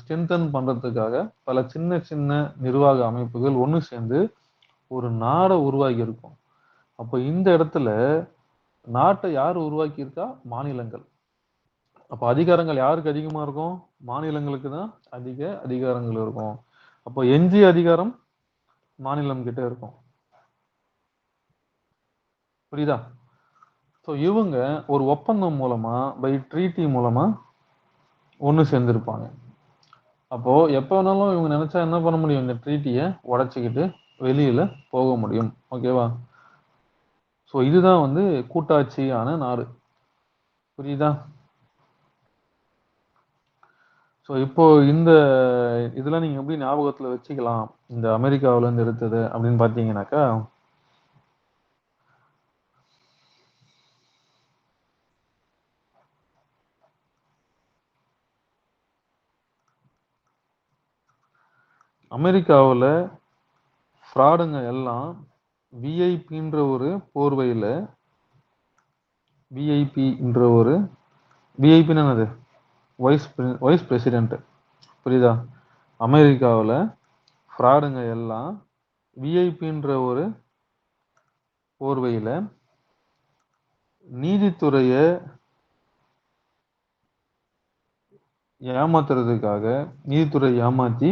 ஸ்ட்ரென்தன் பண்றதுக்காக பல சின்ன சின்ன நிர்வாக அமைப்புகள் ஒண்ணு சேர்ந்து ஒரு நாட உருவாக்கி இருக்கும். அப்ப இந்த இடத்துல நாட்ட யார் உருவாக்கியிருக்கா? மாநிலங்கள். அப்ப அதிகாரங்கள் யாருக்கு அதிகமா இருக்கும்? மாநிலங்களுக்கு தான் அதிக அதிகாரங்கள் இருக்கும். அப்போ எஞ்சிய அதிகாரம் மாநிலம் கிட்ட இருக்கும். புரியுதா? ஸோ இவங்க ஒரு ஒப்பந்தம் மூலமா, பை ட்ரீட்டி மூலமா ஒண்ணு சேர்ந்திருப்பாங்க. அப்போ எப்ப வேணாலும் இவங்க நினைச்சா என்ன பண்ண முடியும்? இந்த ட்ரீட்டிய உடைச்சுக்கிட்டு வெளியில போக முடியும். ஓகேவா? ஸோ இதுதான் வந்து கூட்டாட்சியான நாடு. புரியுதா? ஸோ இப்போ இந்த இதெல்லாம் நீங்க எப்படி ஞாபகத்துல வச்சுக்கலாம்? இந்த அமெரிக்காவுல இருந்து எடுத்தது அப்படின்னு பார்த்தீங்கன்னாக்கா, அமெரிக்காவுல ஃப்ராடுங்க எல்லாம் விஐபின்ற ஒரு போர்வையில விஐபின்ற ஒரு விஐபின்னா என்னது? Vice president. புரியுதா? அமெரிக்காவுல ஃப்ராடுங்க எல்லாம் விஐபின்ற ஒரு போர்வையில நீதித்துறைய ஏமாத்துறதுக்காக நீதித்துறை ஏமாத்தி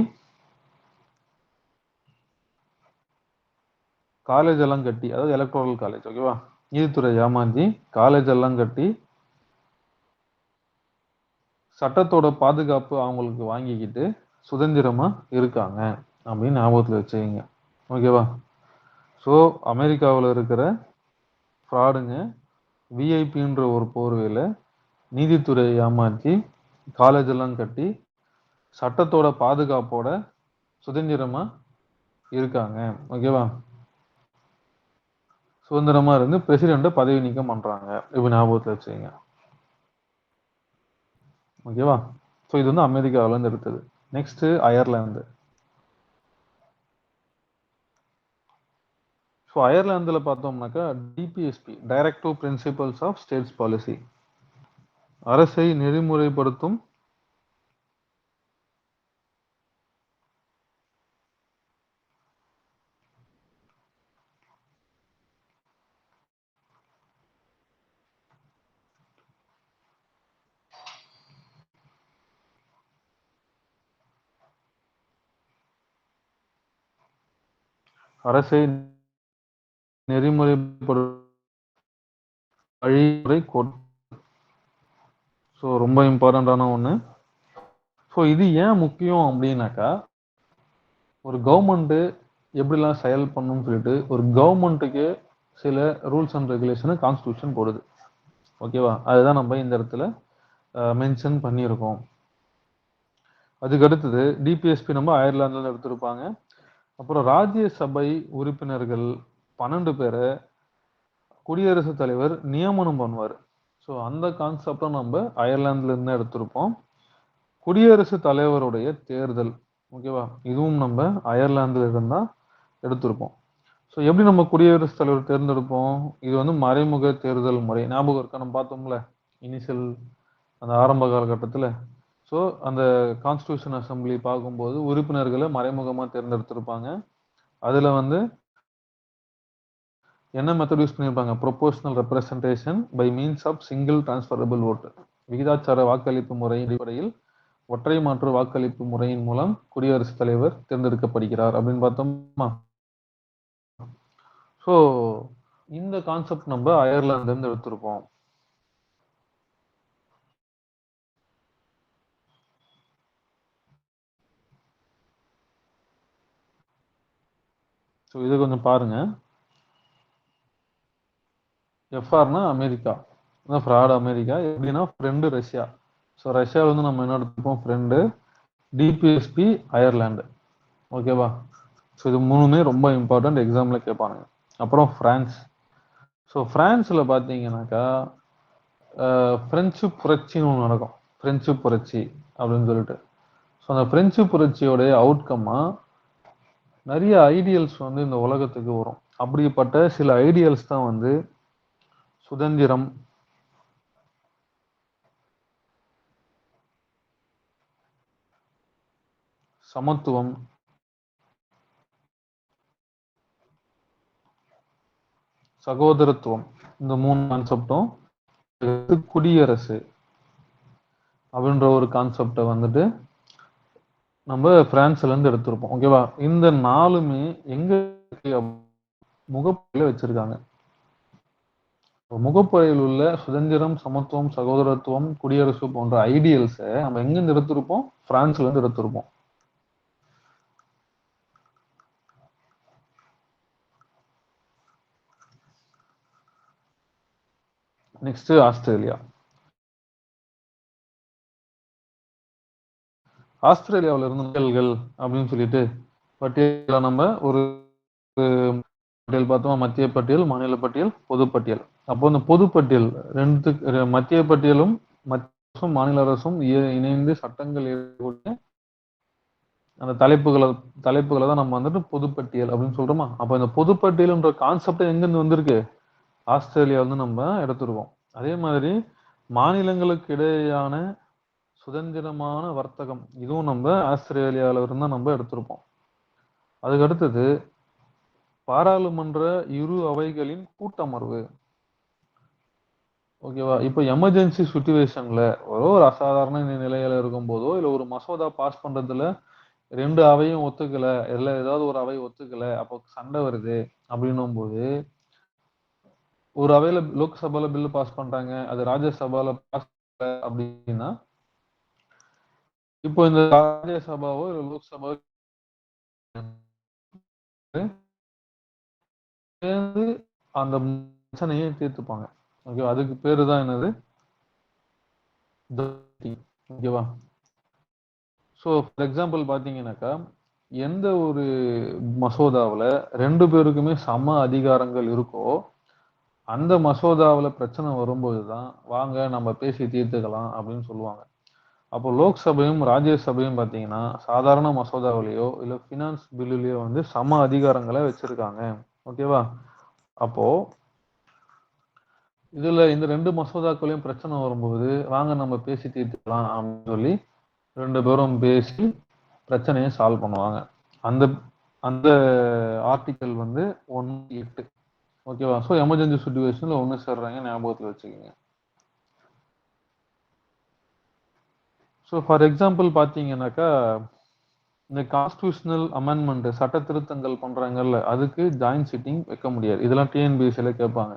காலேஜ் எல்லாம் கட்டி, அதாவது எலக்டோரல் காலேஜ் ஓகேவா? நீதித்துறை ஏமாத்தி காலேஜ் எல்லாம் கட்டி சட்டத்தோட பாதுகாப்பு அவங்களுக்கு வாங்கிக்கிட்டு சுதந்திரமா இருக்காங்க அப்படின்னு ஞாபகத்துல வச்சுக்கங்க. ஓகேவா? ஸோ அமெரிக்காவில் இருக்கிற ஃப்ராடுங்க விஐபின்ற ஒரு போர்வையில நீதித்துறையை ஏமாற்றி காலேஜ் எல்லாம் கட்டி சட்டத்தோட பாதுகாப்போட சுதந்திரமா இருக்காங்க. ஓகேவா? சுதந்திரமா இருந்து பிரசிடென்ட பதவி நீக்கம் பண்றாங்க. இப்ப ஞாபகத்துல வச்சுக்கங்க. ஓகேவா? ஸோ இது வந்து அமெரிக்காவில இருந்து எடுத்தது. Next Ireland. ஸோ அயர்லாந்துல பார்த்தோம்னாக்கா DPSP directive principles of states policy அரசை நெறிமுறைப்படுத்தும் அரசை நெறிமுறைப்படும் வழிமுறை கோட். ஸோ ரொம்ப இம்பார்ட்டண்ட்டான ஒன்று. ஸோ இது ஏன் முக்கியம் அப்படின்னாக்கா, ஒரு கவர்மெண்ட்டு எப்படிலாம் செயல் பண்ணணும்னு சொல்லிட்டு ஒரு கவர்மெண்ட்டுக்கு சில ரூல்ஸ் அண்ட் ரெகுலேஷனை கான்ஸ்டியூஷன் போடுது. ஓகேவா? அதுதான் நம்ம இந்த இடத்துல மென்ஷன் பண்ணியிருக்கோம். அதுக்கு அடுத்தது டிபிஎஸ்பி நம்ம அயர்லாந்துல எடுத்திருப்பாங்க. அப்புறம் ராஜ்யசபை உறுப்பினர்கள் 12 பேரை குடியரசுத் தலைவர் நியமனம் பண்ணுவார். ஸோ அந்த கான்செப்டை நம்ம அயர்லாந்துல இருந்து எடுத்திருப்போம். குடியரசுத் தலைவருடைய தேர்தல், ஓகேவா, இதுவும் நம்ம அயர்லாந்துல இருந்தா எடுத்திருப்போம். ஸோ எப்படி நம்ம குடியரசுத் தலைவர் தேர்ந்தெடுப்போம்? இது வந்து மறைமுக தேர்தல் முறை. ஞாபகம் இருக்கா? நம்ம பார்த்தோம்ல இனிஷியல் அந்த ஆரம்ப காலகட்டத்தில். ஸோ அந்த கான்ஸ்டியூஷன் அசம்பிளி பார்க்கும்போது உறுப்பினர்களை மறைமுகமாக தேர்ந்தெடுத்திருப்பாங்க. அதில் வந்து என்ன மெத்தட் யூஸ் பண்ணியிருப்பாங்க? Proportional representation by means of single transferable vote. விகிதாச்சார வாக்களிப்பு முறையின் அடிப்படையில் ஒற்றை மாற்று வாக்களிப்பு முறையின் மூலம் குடியரசுத் தலைவர் தேர்ந்தெடுக்கப்படுகிறார் அப்படின்னு பார்த்தோமா? ஸோ இந்த கான்செப்ட் நம்ம அயர்லாந்துல இருந்து எடுத்திருப்போம். ஸோ இதை கொஞ்சம் பாருங்க. எஃப்ஆர்னா அமெரிக்கா, ஃப்ராட் அமெரிக்கா. எப்படின்னா ஃப்ரெண்டு ரஷ்யா. ஸோ ரஷ்யாவில் வந்து நம்ம என்ன எடுத்துப்போம்? ஃப்ரெண்டு. DPSP Ireland. ஓகேவா? ஸோ இது மூணுமே ரொம்ப இம்பார்ட்டன்ட், எக்ஸாமில் கேட்பாங்க. அப்புறம் ஃப்ரான்ஸ். ஸோ ஃப்ரான்ஸில் பார்த்தீங்கன்னாக்கா ஃப்ரெஞ்சு புரட்சின்னு ஒன்று நடக்கும். ஃப்ரெஞ்சு புரட்சி அப்படின்னு சொல்லிட்டு. ஸோ அந்த ஃப்ரெஞ்சு புரட்சியோடைய அவுட்கம்மாக நிறைய ஐடியல்ஸ் வந்து இந்த உலகத்துக்கு வரும். அப்படிப்பட்ட சில ஐடியல்ஸ் தான் வந்து சுதந்திரம், சமத்துவம், சகோதரத்துவம். இந்த 3 கான்செப்டும். குடியரசு அப்படின்ற ஒரு கான்செப்டை வந்துட்டு நம்ம பிரான்ஸ்ல இருந்து எடுத்திருப்போம். ஓகேவா? இந்த 4மே எங்க முகப்புல வச்சிருக்காங்க. முகப்புறையில் உள்ள சுதந்திரம், சமத்துவம், சகோதரத்துவம், குடியரசு போன்ற ஐடியல்ஸை நம்ம எங்கிருந்து எடுத்திருப்போம்? பிரான்ஸ்ல இருந்து எடுத்திருப்போம். Next Australia. ஆஸ்திரேலியாவில் இருந்து மக்கள்கள் அப்படின்னு சொல்லிட்டு பட்டியல நம்ம ஒரு பட்டியல் பார்த்தோமா? மத்திய பட்டியல், மாநில பட்டியல், பொதுப்பட்டியல். அப்போ இந்த பொதுப்பட்டியல் மத்திய பட்டியலும் மத்திய அரசும் மாநில அரசும் இணைந்து சட்டங்கள் அந்த தலைப்புகளை தான் நம்ம வந்துட்டு பொதுப்பட்டியல் அப்படின்னு சொல்றோமா? அப்ப இந்த பொதுப்பட்டியல்ன்ற கான்செப்ட் எங்கிருந்து வந்திருக்கு? ஆஸ்திரேலியா வந்து நம்ம எடுத்துருக்கோம். அதே மாதிரி மாநிலங்களுக்கு இடையேயான சுதந்திரமான வர்த்தகம், இதுவும் நம்ம ஆஸ்திரேலியாவில இருந்தா நம்ம எடுத்திருப்போம். அதுக்கு அடுத்தது பாராளுமன்ற இரு அவைகளின் கூட்டமர்வு. ஓகேவா? இப்போ எமர்ஜென்சி சுச்சுவேஷன்ல ஒரு அசாதாரண நிலையில இருக்கும் போதோ இல்ல ஒரு மசோதா பாஸ் பண்றதுல 2 அவையும் ஒத்துக்கல, இல்ல ஏதாவது ஒரு அவை ஒத்துக்கல, அப்போ சண்டை வருது அப்படின்னும் போது ஒரு அவையில லோக்சபால பில் பாஸ் பண்றாங்க, அது ராஜ்யசபால பாஸ் அப்படின்னா இப்போ இந்த ராஜ்யசபாவோ இல்ல லோக்சபாவோ சேர்ந்து அந்த பிரச்சனையை தீர்த்துப்பாங்க. ஓகேவா? அதுக்கு பேரு தான் என்னது? ஓகேவா? ஸோ ஃபார் எக்ஸாம்பிள் பார்த்தீங்கன்னாக்கா எந்த ஒரு மசோதாவில் 2 பேருக்குமே சம அதிகாரங்கள் இருக்கோ அந்த மசோதாவில் பிரச்சனை வரும்போது தான் வாங்க நம்ம பேசி தீர்த்துக்கலாம் அப்படின்னு சொல்லுவாங்க. அப்போ லோக்சபையும் ராஜ்யசபையும் பார்த்தீங்கன்னா சாதாரண மசோதாவிலேயோ இல்லை ஃபினான்ஸ் பில்லுலேயோ வந்து சம அதிகாரங்களை வச்சிருக்காங்க. ஓகேவா? அப்போ இதுல இந்த 2 மசோதாக்களையும் பிரச்சனை வரும்போது வாங்க நம்ம பேசி தீர்த்துக்கலாம் அப்படின்னு சொல்லி 2 பேரும் பேசி பிரச்சனையை சால்வ் பண்ணுவாங்க. அந்த அந்த ஆர்டிக்கல் வந்து 1(8). ஓகேவா? ஸோ எமர்ஜென்சி சுச்சுவேஷன்ல ஒன்று சேர்றாங்க, ஞாபகத்தில் வச்சுக்கோங்க. ஸோ ஃபார் எக்ஸாம்பிள் பார்த்தீங்கன்னாக்கா இந்த கான்ஸ்டியூஷனல் அமெண்ட்மெண்ட் சட்ட திருத்தங்கள் பண்றாங்கல்ல, அதுக்கு ஜாயிண்ட் சிட்டிங் வைக்க முடியாது. இதெல்லாம் டிஎன்பிஎஸ்சில கேட்பாங்க.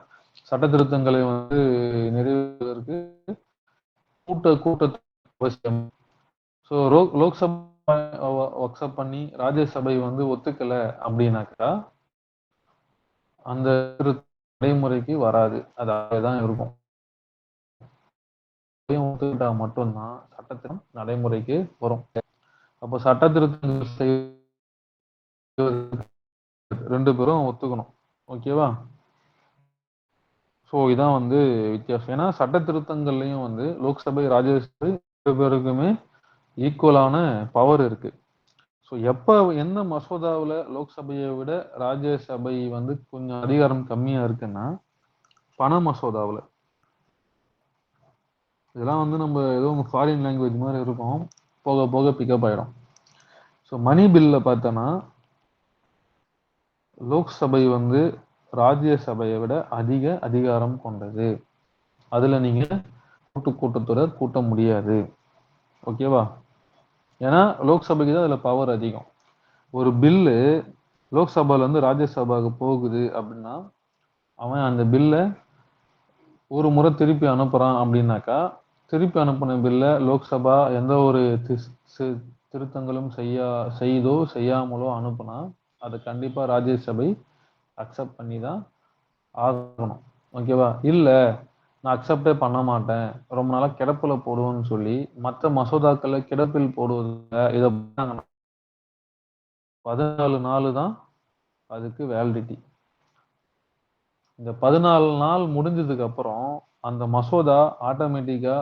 சட்ட திருத்தங்களை வந்து நிறைவேற்றுவதற்கு கூட்டத்து அவசியம். ஸோ லோக்சபா அக்செப்ட் பண்ணி ராஜ்யசபை வந்து ஒத்துக்கல அப்படின்னாக்கா அந்த நடைமுறைக்கு வராது. அது அப்படியேதான் இருக்கும். ஒத்துக்கிட்டா மட்டும்தான் சட்டத்திட்டம் நடைமுறைக்கு வரும். அப்போ சட்ட திருத்தங்கள் ரெண்டு பேரும் ஒத்துக்கணும். ஓகேவா? ஸோ இதான் வந்து வித்தியாசம். ஏன்னா சட்ட திருத்தங்கள்லையும் வந்து லோக்சபை ராஜ்யசபை ரெண்டு பேருக்குமே ஈக்குவலான பவர் இருக்கு. ஸோ எப்போ எந்த மசோதாவில் லோக்சபையை விட ராஜ்யசபை வந்து கொஞ்சம் அதிகாரம் கம்மியா இருக்குன்னா பண மசோதாவில். இதெல்லாம் வந்து நம்ம ஏதோ ஃபாரின் லாங்குவேஜ் மாதிரி இருக்கும், போக போக பிக்கப் ஆயிடும். ஸோ மணி பில்ல பார்த்தோன்னா லோக்சபை வந்து ராஜ்யசபையை விட அதிக அதிகாரம் கொண்டது. அதுல நீங்க கூட்டத்தொடர் கூட்ட முடியாது. ஓகேவா? ஏன்னா லோக்சபைக்கு தான் அதுல பவர் அதிகம். ஒரு பில்லு லோக்சபால இருந்து ராஜ்யசபாவுக்கு போகுது அப்படின்னா அவன் அந்த பில்ல ஒரு முறை திருப்பி அனுப்புறான் அப்படின்னாக்கா திருப்பி அனுப்பின பில்ல லோக்சபா எந்த ஒரு திருத்தங்களும் செய்தோ செய்யாமலோ அனுப்புனா அதை கண்டிப்பா ராஜ்யசபை அக்செப்ட் பண்ணி தான் ஆகணும். ஓகேவா? இல்ல நான் அக்செப்டே பண்ண மாட்டேன், ரொம்ப நாளா கிடப்புல போடுவோம்னு சொல்லி மற்ற மசோதாக்களை கிடப்பில் போடுவதில்லை. இதை 14 நாள் தான் அதுக்கு வேலிடிட்டி. இந்த 14 நாள் முடிஞ்சதுக்கு அப்புறம் அந்த மசோதா ஆட்டோமேட்டிக்கா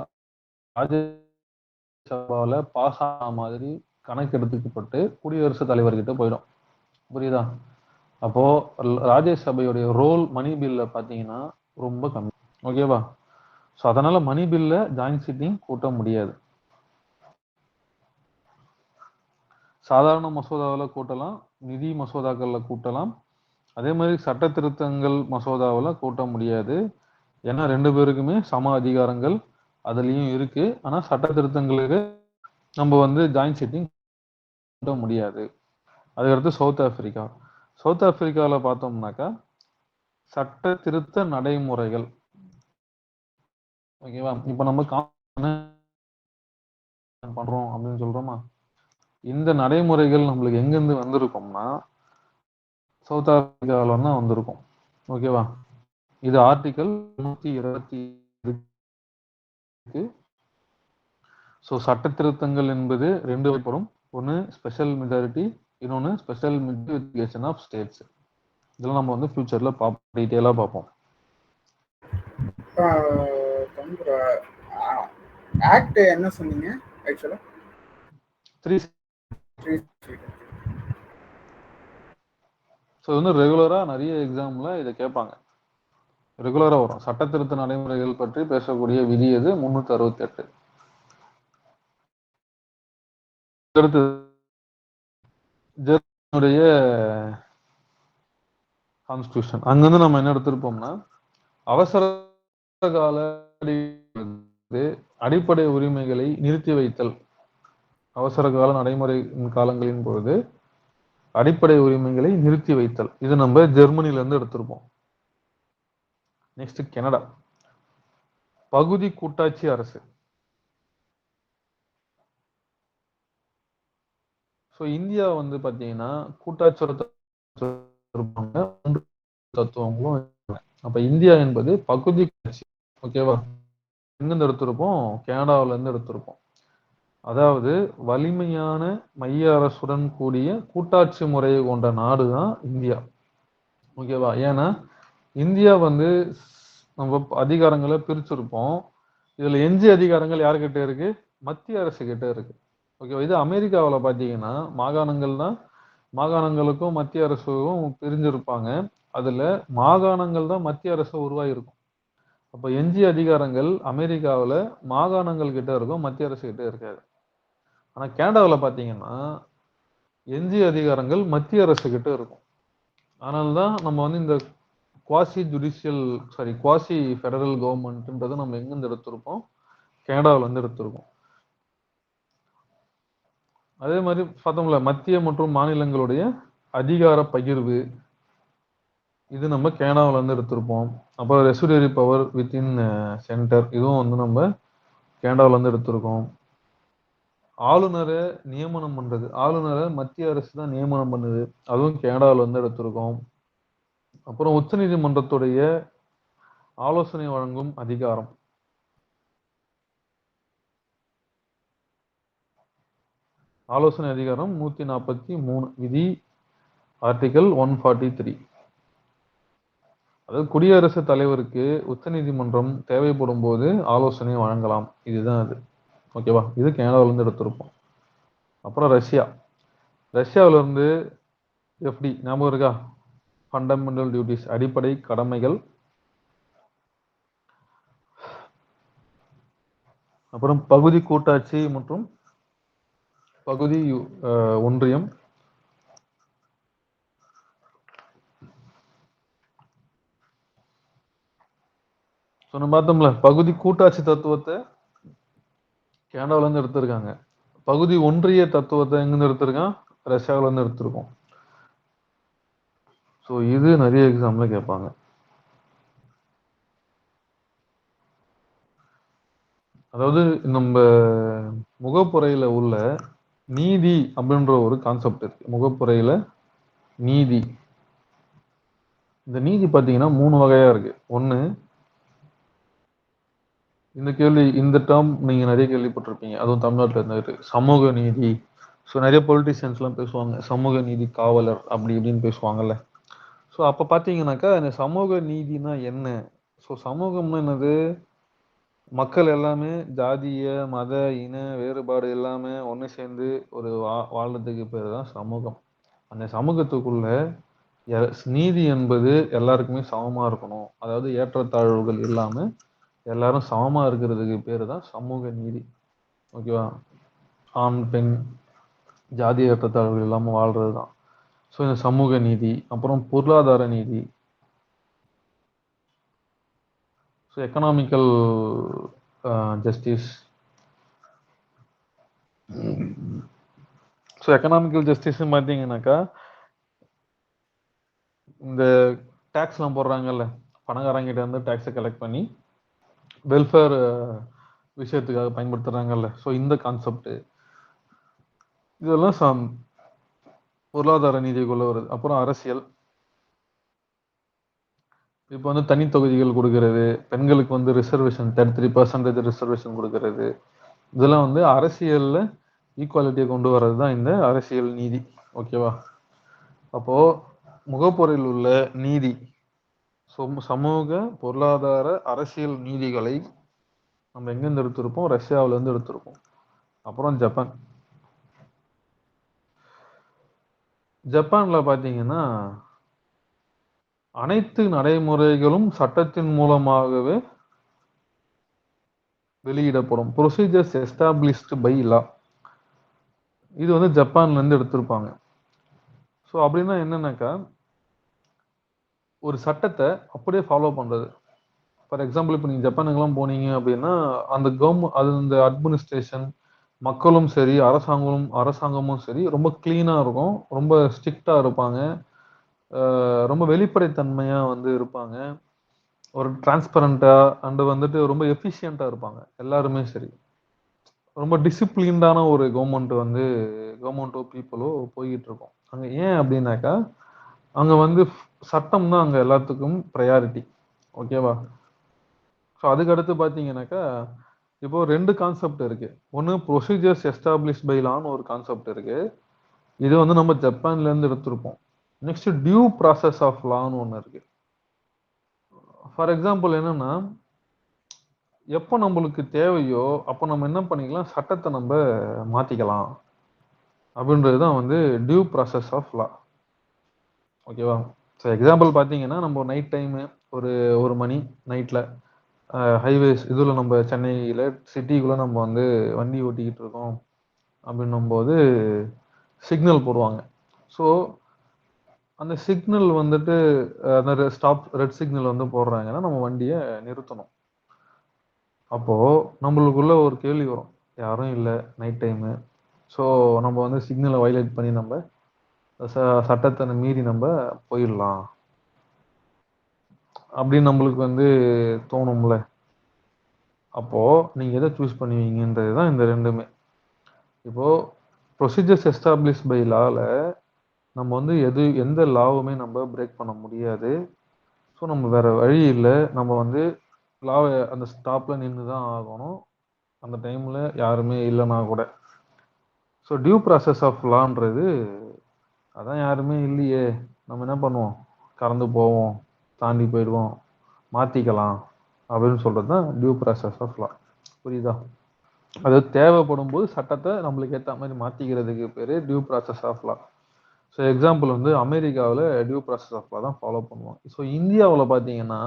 ராஜ்யசபால பாஸ் ஆன மாதிரி கணக்கெடுத்துக்கப்பட்டு குடியரசுத் தலைவர்கிட்ட போயிடும். புரியுதா? அப்போ ராஜ்யசபையுடைய ரோல் மணி பில்ல பாத்தீங்கன்னா ரொம்ப கம்மி. ஓகேவா? ஸோ அதனால மணி பில்ல ஜாயிண்ட் சிட்டிங் கூட்ட முடியாது. சாதாரண மசோதாவில் கூட்டலாம், நிதி மசோதாக்கள்ல கூட்டலாம். அதே மாதிரி சட்ட திருத்தங்கள் மசோதாவில் கூட்ட முடியாது. ஏன்னா ரெண்டு பேருக்குமே சம அதிகாரங்கள் அதுலயும் இருக்கு. ஆனா சட்ட திருத்தங்களுக்கு நம்ம வந்து ஜாயிண்ட் சிட்டிங் கூட்ட முடியாது. அதுக்கடுத்து சவுத் ஆப்பிரிக்கா. சவுத் ஆப்பிரிக்காவில் பார்த்தோம்னாக்கா சட்ட திருத்த நடைமுறைகள். ஓகேவா? இப்ப நம்ம பண்றோம் அப்படின்னு சொல்றோமா, இந்த நடைமுறைகள் நம்மளுக்கு எங்கிருந்து வந்திருக்கோம்னா சவுத் ஆப்பிரிக்காவில தான் வந்திருக்கும். ஓகேவா? இது ஆர்டிகல் 120 ஸோ சட்ட திருத்தங்கள் என்பது ரெண்டு வகைப்படும். ஒன்று ஸ்பெஷல் மெஜாரிட்டி, இன்னொன்று ஸ்பெஷல் மெஜாரிட்டிகேஷன் ஆஃப் ஸ்டேட்ஸ். இதெல்லாம் நம்ம வந்து ஃபியூச்சர்ல டீட்டெயிலாக பார்ப்போம். ஆக்ட் என்ன சொன்னீங்க ஆக்சுவலா? 3. ஸோ வந்து ரெகுலரா நிறைய எக்ஸாம்ல இதை கேட்பாங்க. ரெகுலரா வரும். சட்ட திருத்த நடைமுறைகள் பற்றி பேசக்கூடிய விதி எது? 368. அடுத்து ஜெர்மனியுடைய கான்ஸ்டியூஷன். அங்கிருந்து நம்ம என்ன எடுத்திருப்போம்னா அவசர கால அடிப்படை உரிமைகளை நிறுத்தி வைத்தல். அவசர கால நடைமுறை காலங்களின் பொழுது அடிப்படை உரிமைகளை நிறுத்தி வைத்தல். இது நம்ம ஜெர்மனில இருந்து எடுத்திருப்போம். Next Canada. பகுதி கூட்டாட்சி அரசு. ஸோ இந்தியா வந்து பாத்தீங்கன்னா கூட்டாட்சி தத்துவங்களும். அப்ப இந்தியா என்பது பகுதி கட்சி. ஓகேவா? எங்கிருந்து எடுத்திருப்போம்? கனடாவில இருந்து எடுத்திருப்போம். அதாவது வலிமையான மைய அரசுடன் கூடிய கூட்டாட்சி முறையை கொண்ட நாடு தான் இந்தியா. ஓகேவா? ஏன்னா இந்தியா வந்து நம்ம அதிகாரங்களை பிரிச்சிருப்போம். இதுல எஞ்சிய அதிகாரங்கள் யாருக்கிட்ட இருக்கு? மத்திய அரசு கிட்ட இருக்கு. ஓகேவா? இது அமெரிக்காவில் பாத்தீங்கன்னா மாகாணங்கள் தான். மாகாணங்களுக்கும் மத்திய அரசுக்கும் பிரிஞ்சிருப்பாங்க. அதுல மாகாணங்கள் தான் மத்திய அரசு உருவாயிருக்கும். அப்ப எஞ்சிய அதிகாரங்கள் அமெரிக்காவில் மாகாணங்கள் கிட்ட இருக்கும், மத்திய அரசு கிட்ட இருக்காது. ஆனா கனடாவில் பாத்தீங்கன்னா எஞ்சிய அதிகாரங்கள் மத்திய அரசு கிட்ட இருக்கும். அதனால்தான் நம்ம வந்து இந்த குவாசி ஃபெடரல் கவர்மெண்ட்ன்றதை நம்ம எங்கிருந்து எடுத்திருப்போம்? கனடாவில் இருந்து எடுத்திருக்கோம். அதே மாதிரி பார்த்தோம்ல, மத்திய மற்றும் மாநிலங்களுடைய அதிகார பகிர்வு, இது நம்ம கேனாவில இருந்து எடுத்திருப்போம். அப்புறம் ரெசிடியரி பவர் வித்தின் சென்டர், இதுவும் வந்து நம்ம கேனாவில இருந்து எடுத்திருக்கோம். ஆளுநரை நியமனம் பண்றது, ஆளுநரை மத்திய அரசு தான் நியமனம் பண்ணுது, அதுவும் கேனடாவில் இருந்து எடுத்திருக்கோம். அப்புறம் உச்சநீதிமன்றத்துடைய ஆலோசனை வழங்கும் அதிகாரம், ஆலோசனை அதிகாரம் 143 விதி ஆர்டிகல் 143. அதாவது குடியரசுத் தலைவருக்கு உச்சநீதிமன்றம் தேவைப்படும் போது ஆலோசனை வழங்கலாம், இதுதான் அது. ஓகேவா, இது கேனடால இருந்து எடுத்திருப்போம். அப்புறம் ரஷ்யா, ரஷ்யாவில இருந்து எஃப்டி ஞாபகம் இருக்கா, ஃபண்டமெண்டல் டியூட்டிஸ், அடிப்படை கடமைகள். அப்புறம் பகுதி கூட்டாட்சி மற்றும் பகுதி ஒன்றியம். சொன்ன பார்த்தோம்ல, பகுதி கூட்டாட்சி தத்துவத்தை கேனடால இருந்து எடுத்திருக்காங்க. பகுதி ஒன்றிய தத்துவத்தை எங்கிருந்து எடுத்திருக்கான், ரஷ்யாவில இருந்து எடுத்திருக்கோம். ஸோ இது நிறைய எக்ஸாம்ல கேட்பாங்க. அதாவது நம்ம முகப்புரையில உள்ள நீதி அப்படின்ற ஒரு கான்செப்ட் இருக்கு. முகப்புரையில நீதி, இந்த நீதி பார்த்தீங்கன்னா 3 வகையா இருக்கு. ஒன்று, இந்த கேள்வி, இந்த டேர்ம் நீங்க நிறைய கேள்விப்பட்டிருப்பீங்க, அதுவும் தமிழ்நாட்டில் இருந்துட்டு, சமூக நீதி. ஸோ நிறைய பொலிட்டிஷியன்ஸ்லாம் பேசுவாங்க, சமூக நீதி காவலர் அப்படி இப்படின்னு பேசுவாங்கல்ல. ஸோ அப்போ பார்த்தீங்கன்னாக்கா இந்த சமூக நீதினா என்ன? ஸோ சமூகம்னா என்னது? மக்கள் எல்லாமே ஜாதிய மத இன வேறுபாடு எல்லாமே ஒன்று சேர்ந்து ஒரு வாழ்றதுக்கு பேர் தான் சமூகம். அந்த சமூகத்துக்குள்ள நீதி என்பது எல்லாருக்குமே சமமா இருக்கணும், அதாவது ஏற்றத்தாழ்வுகள் இல்லாம எல்லாரும் சமமா இருக்கிறதுக்கு பேர் தான் சமூக நீதி. ஓகேவா, ஆண் பெண் ஜாதி ஏற்றத்தாழ்வுகள் இல்லாமல் வாழ்றது தான். ஸோ இந்த சமூக நீதி. அப்புறம் பொருளாதார நீதி, so economical justice. So economical ஜஸ்டிஸ்ன்னு பார்த்தீங்கன்னாக்கா, இந்த டேக்ஸ்லாம் போடுறாங்கல்ல, பணக்காரங்கிட்ட இருந்து டேக்ஸை கலெக்ட் பண்ணி வெல்ஃபேர் விஷயத்துக்காக பயன்படுத்துறாங்கல்ல, ஸோ இந்த கான்செப்ட் இதெல்லாம் பொருளாதார நீதிக்குள்ள வருது. அப்புறம் அரசியல், இப்போ வந்து தனி தொகுதிகள் கொடுக்கறது, பெண்களுக்கு வந்து ரிசர்வேஷன் 33% ரிசர்வேஷன் கொடுக்கறது, இதெல்லாம் வந்து அரசியல்ல ஈக்குவாலிட்டியை கொண்டு வர்றது தான் இந்த அரசியல் நீதி. ஓகேவா, அப்போ முகப்புறையில் உள்ள நீதி, சமூக பொருளாதார அரசியல் நீதிகளை நம்ம எங்கேருந்து எடுத்திருப்போம், ரஷ்யாவில இருந்து எடுத்திருப்போம். அப்புறம் ஜப்பான், ஜப்பான்ல பாத்தீங்கன்னா அனைத்து நடைமுறைகளும் சட்டத்தின் மூலமாகவே வெளியிடப்படும், ப்ரொசீஜர்ஸ் எஸ்டாப்ளிஷ்டு பை லா. இது வந்து ஜப்பான்ல இருந்து எடுத்திருப்பாங்க. ஸோ அப்படின்னா என்னன்னாக்கா, ஒரு சட்டத்தை அப்படியே ஃபாலோ பண்றது. ஃபார் எக்ஸாம்பிள், இப்போ நீங்கள் ஜப்பானுக்கெல்லாம் போனீங்க அப்படின்னா அந்த அது இந்த அட்மினிஸ்ட்ரேஷன், மக்களும் சரி அரசாங்கமும் சரி ரொம்ப கிளீனாக இருக்கும், ரொம்ப ஸ்ட்ரிக்டாக இருப்பாங்க, ரொம்ப வெளிப்படைத்தன்மையாக வந்து இருப்பாங்க, ஒரு டிரான்ஸ்பரண்டாக அண்டு வந்துட்டு ரொம்ப எஃபிஷியண்ட்டாக இருப்பாங்க எல்லாருமே சரி. ரொம்ப டிசிப்ளின்டான ஒரு கவர்மெண்ட்டோ பீப்புளோ போய்கிட்டு இருக்கோம் அங்கே. ஏன் அப்படின்னாக்கா, அங்கே வந்து சட்டம் தான் அங்கே எல்லாத்துக்கும் ப்ரையாரிட்டி. ஓகேவா, ஸோ அதுக்கடுத்து பார்த்தீங்கன்னாக்கா, இப்போ 2 கான்செப்ட் இருக்கு. ஒன்று ப்ரொசீஜர்ஸ் எஸ்டாப்ளிஷ் பை லான்னு ஒரு கான்செப்ட் இருக்கு, இது வந்து நம்ம ஜப்பான்ல இருந்து எடுத்திருப்போம். நெக்ஸ்ட் டியூ ப்ராசஸ் ஆஃப் லான்னு ஒன்று இருக்கு. ஃபார் எக்ஸாம்பிள் என்னன்னா, எப்போ நம்மளுக்கு தேவையோ அப்போ நம்ம என்ன பண்ணிக்கலாம், சட்டத்தை நம்ம மாத்திக்கலாம் அப்படின்றது தான் வந்து டியூ ப்ராசஸ் ஆஃப் லா. ஓகேவா, ஸோ எக்ஸாம்பிள் பார்த்தீங்கன்னா, நம்ம நைட் டைமு ஒரு 1 மணி நைட்டில் ஹைவேஸ் இதில் நம்ம சென்னையில் சிட்டிக்குள்ளே நம்ம வந்து வண்டி ஓட்டிக்கிட்டு இருக்கோம் அப்படின்னும் போது சிக்னல் போடுவாங்க. ஸோ அந்த சிக்னல் வந்துட்டு அந்த ரெட் சிக்னல் வந்து போடுறாங்கன்னா நம்ம வண்டியை நிறுத்தணும். அப்போ நம்மளுக்குள்ள ஒரு கேள்வி வரும், யாரும் இல்லை நைட் டைமு, ஸோ நம்ம வந்து சிக்னலை வயலேட் பண்ணி நம்ம சட்டத்தை மீறி நம்ம போயிடலாம் அப்படின்னு நம்மளுக்கு வந்து தோணும்ல. அப்போ நீங்க எதை சூஸ் பண்ணுவீங்கன்றது தான் இந்த ரெண்டுமே. இப்போ ப்ரொசீஜர்ஸ் எஸ்டாப்ளிஷ் பை லால நம்ம வந்து எந்த லாவுமே நம்ம பிரேக் பண்ண முடியாது. ஸோ நம்ம வேற வழி இல்லை, நம்ம வந்து லாவை அந்த ஸ்டாப்ல நின்று தான் ஆகணும், அந்த டைம்ல யாருமே இல்லைன்னா கூட. ஸோ டியூ ப்ராசஸ் ஆஃப் லான்றது அதான் யாருமே இல்லையே, நம்ம என்ன பண்ணுவோம், கறந்து போவோம், தாண்டி போயிடுவோம், மாத்திக்கலாம் அப்படின்னு சொல்றது தான் டியூ ப்ராசஸ் ஆஃப் லா. புரியுதா? அது தேவைப்படும் போது சட்டத்தை நம்மளுக்கு ஏற்ற மாதிரி மாத்திக்கிறதுக்கு பேரு due process of law. So example வந்து அமெரிக்காவில் டியூ ப்ராசஸ் ஆஃப் லா தான் ஃபாலோ பண்ணுவாங்க. ஸோ இந்தியாவில் பார்த்தீங்கன்னா